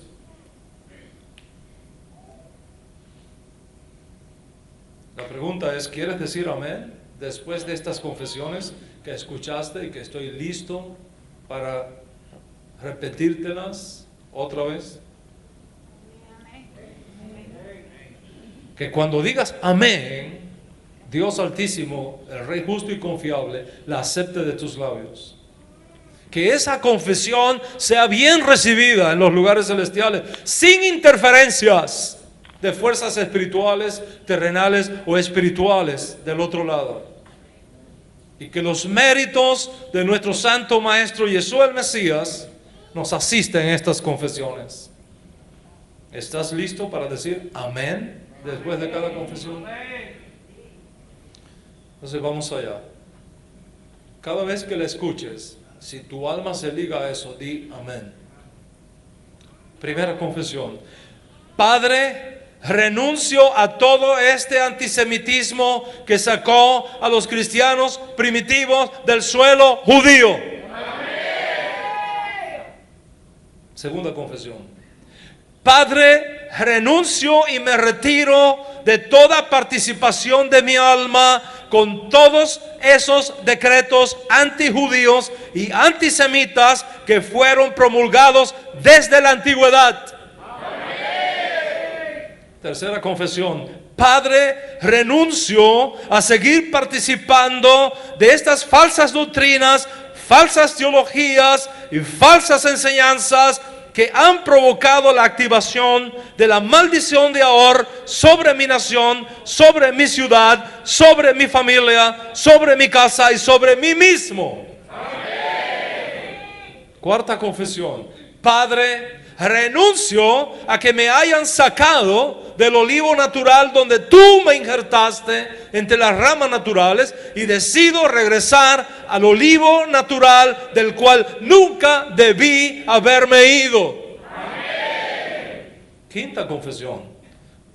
A: La pregunta es, ¿quieres decir amén después de estas confesiones que escuchaste y que estoy listo para repetírtelas otra vez? Que cuando digas amén, Dios Altísimo, el Rey justo y confiable, la acepte de tus labios. Que esa confesión sea bien recibida en los lugares celestiales, sin interferencias de fuerzas espirituales, terrenales o espirituales del otro lado. Y que los méritos de nuestro Santo Maestro Yeshua el Mesías nos asisten en estas confesiones. ¿Estás listo para decir amén después de cada confesión? Entonces vamos allá. Cada vez que la escuches, si tu alma se liga a eso, di amén. Primera confesión. Padre, renuncio a todo este antisemitismo que sacó a los cristianos primitivos del suelo judío. Segunda confesión. Padre, renuncio y me retiro de toda participación de mi alma con todos esos decretos antijudíos y antisemitas que fueron promulgados desde la antigüedad. Tercera confesión. Padre, renuncio a seguir participando de estas falsas doctrinas, falsas teologías y falsas enseñanzas que han provocado la activación de la maldición de Ahor sobre mi nación, sobre mi ciudad, sobre mi familia, sobre mi casa y sobre mí mismo. Amén. Cuarta confesión. Padre, renuncio a que me hayan sacado del olivo natural donde tú me injertaste entre las ramas naturales y decido regresar al olivo natural del cual nunca debí haberme ido. Amén. Quinta confesión.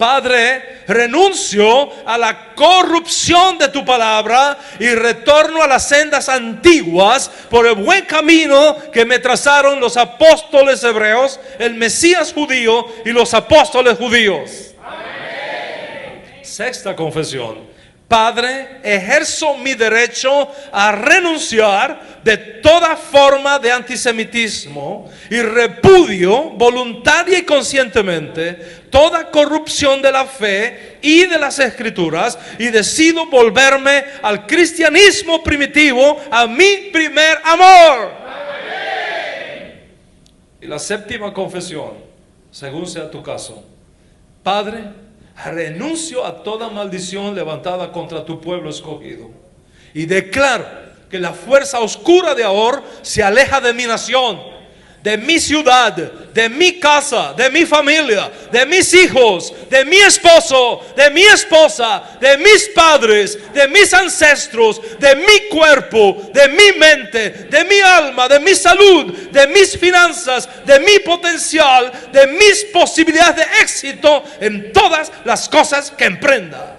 A: Padre, renuncio a la corrupción de tu palabra y retorno a las sendas antiguas por el buen camino que me trazaron los apóstoles hebreos, el Mesías judío y los apóstoles judíos. Amén. Sexta confesión. Padre, ejerzo mi derecho a renunciar de toda forma de antisemitismo y repudio voluntaria y conscientemente toda corrupción de la fe y de las escrituras y decido volverme al cristianismo primitivo, a mi primer amor. Amén. Y la séptima confesión, según sea tu caso. Padre, renuncio a toda maldición levantada contra tu pueblo escogido y declaro que la fuerza oscura de Ahor se aleja de mi nación, de mi ciudad, de mi casa, de mi familia, de mis hijos, de mi esposo, de mi esposa, de mis padres, de mis ancestros, de mi cuerpo, de mi mente, de mi alma, de mi salud, de mis finanzas, de mi potencial, de mis posibilidades de éxito en todas las cosas que emprenda.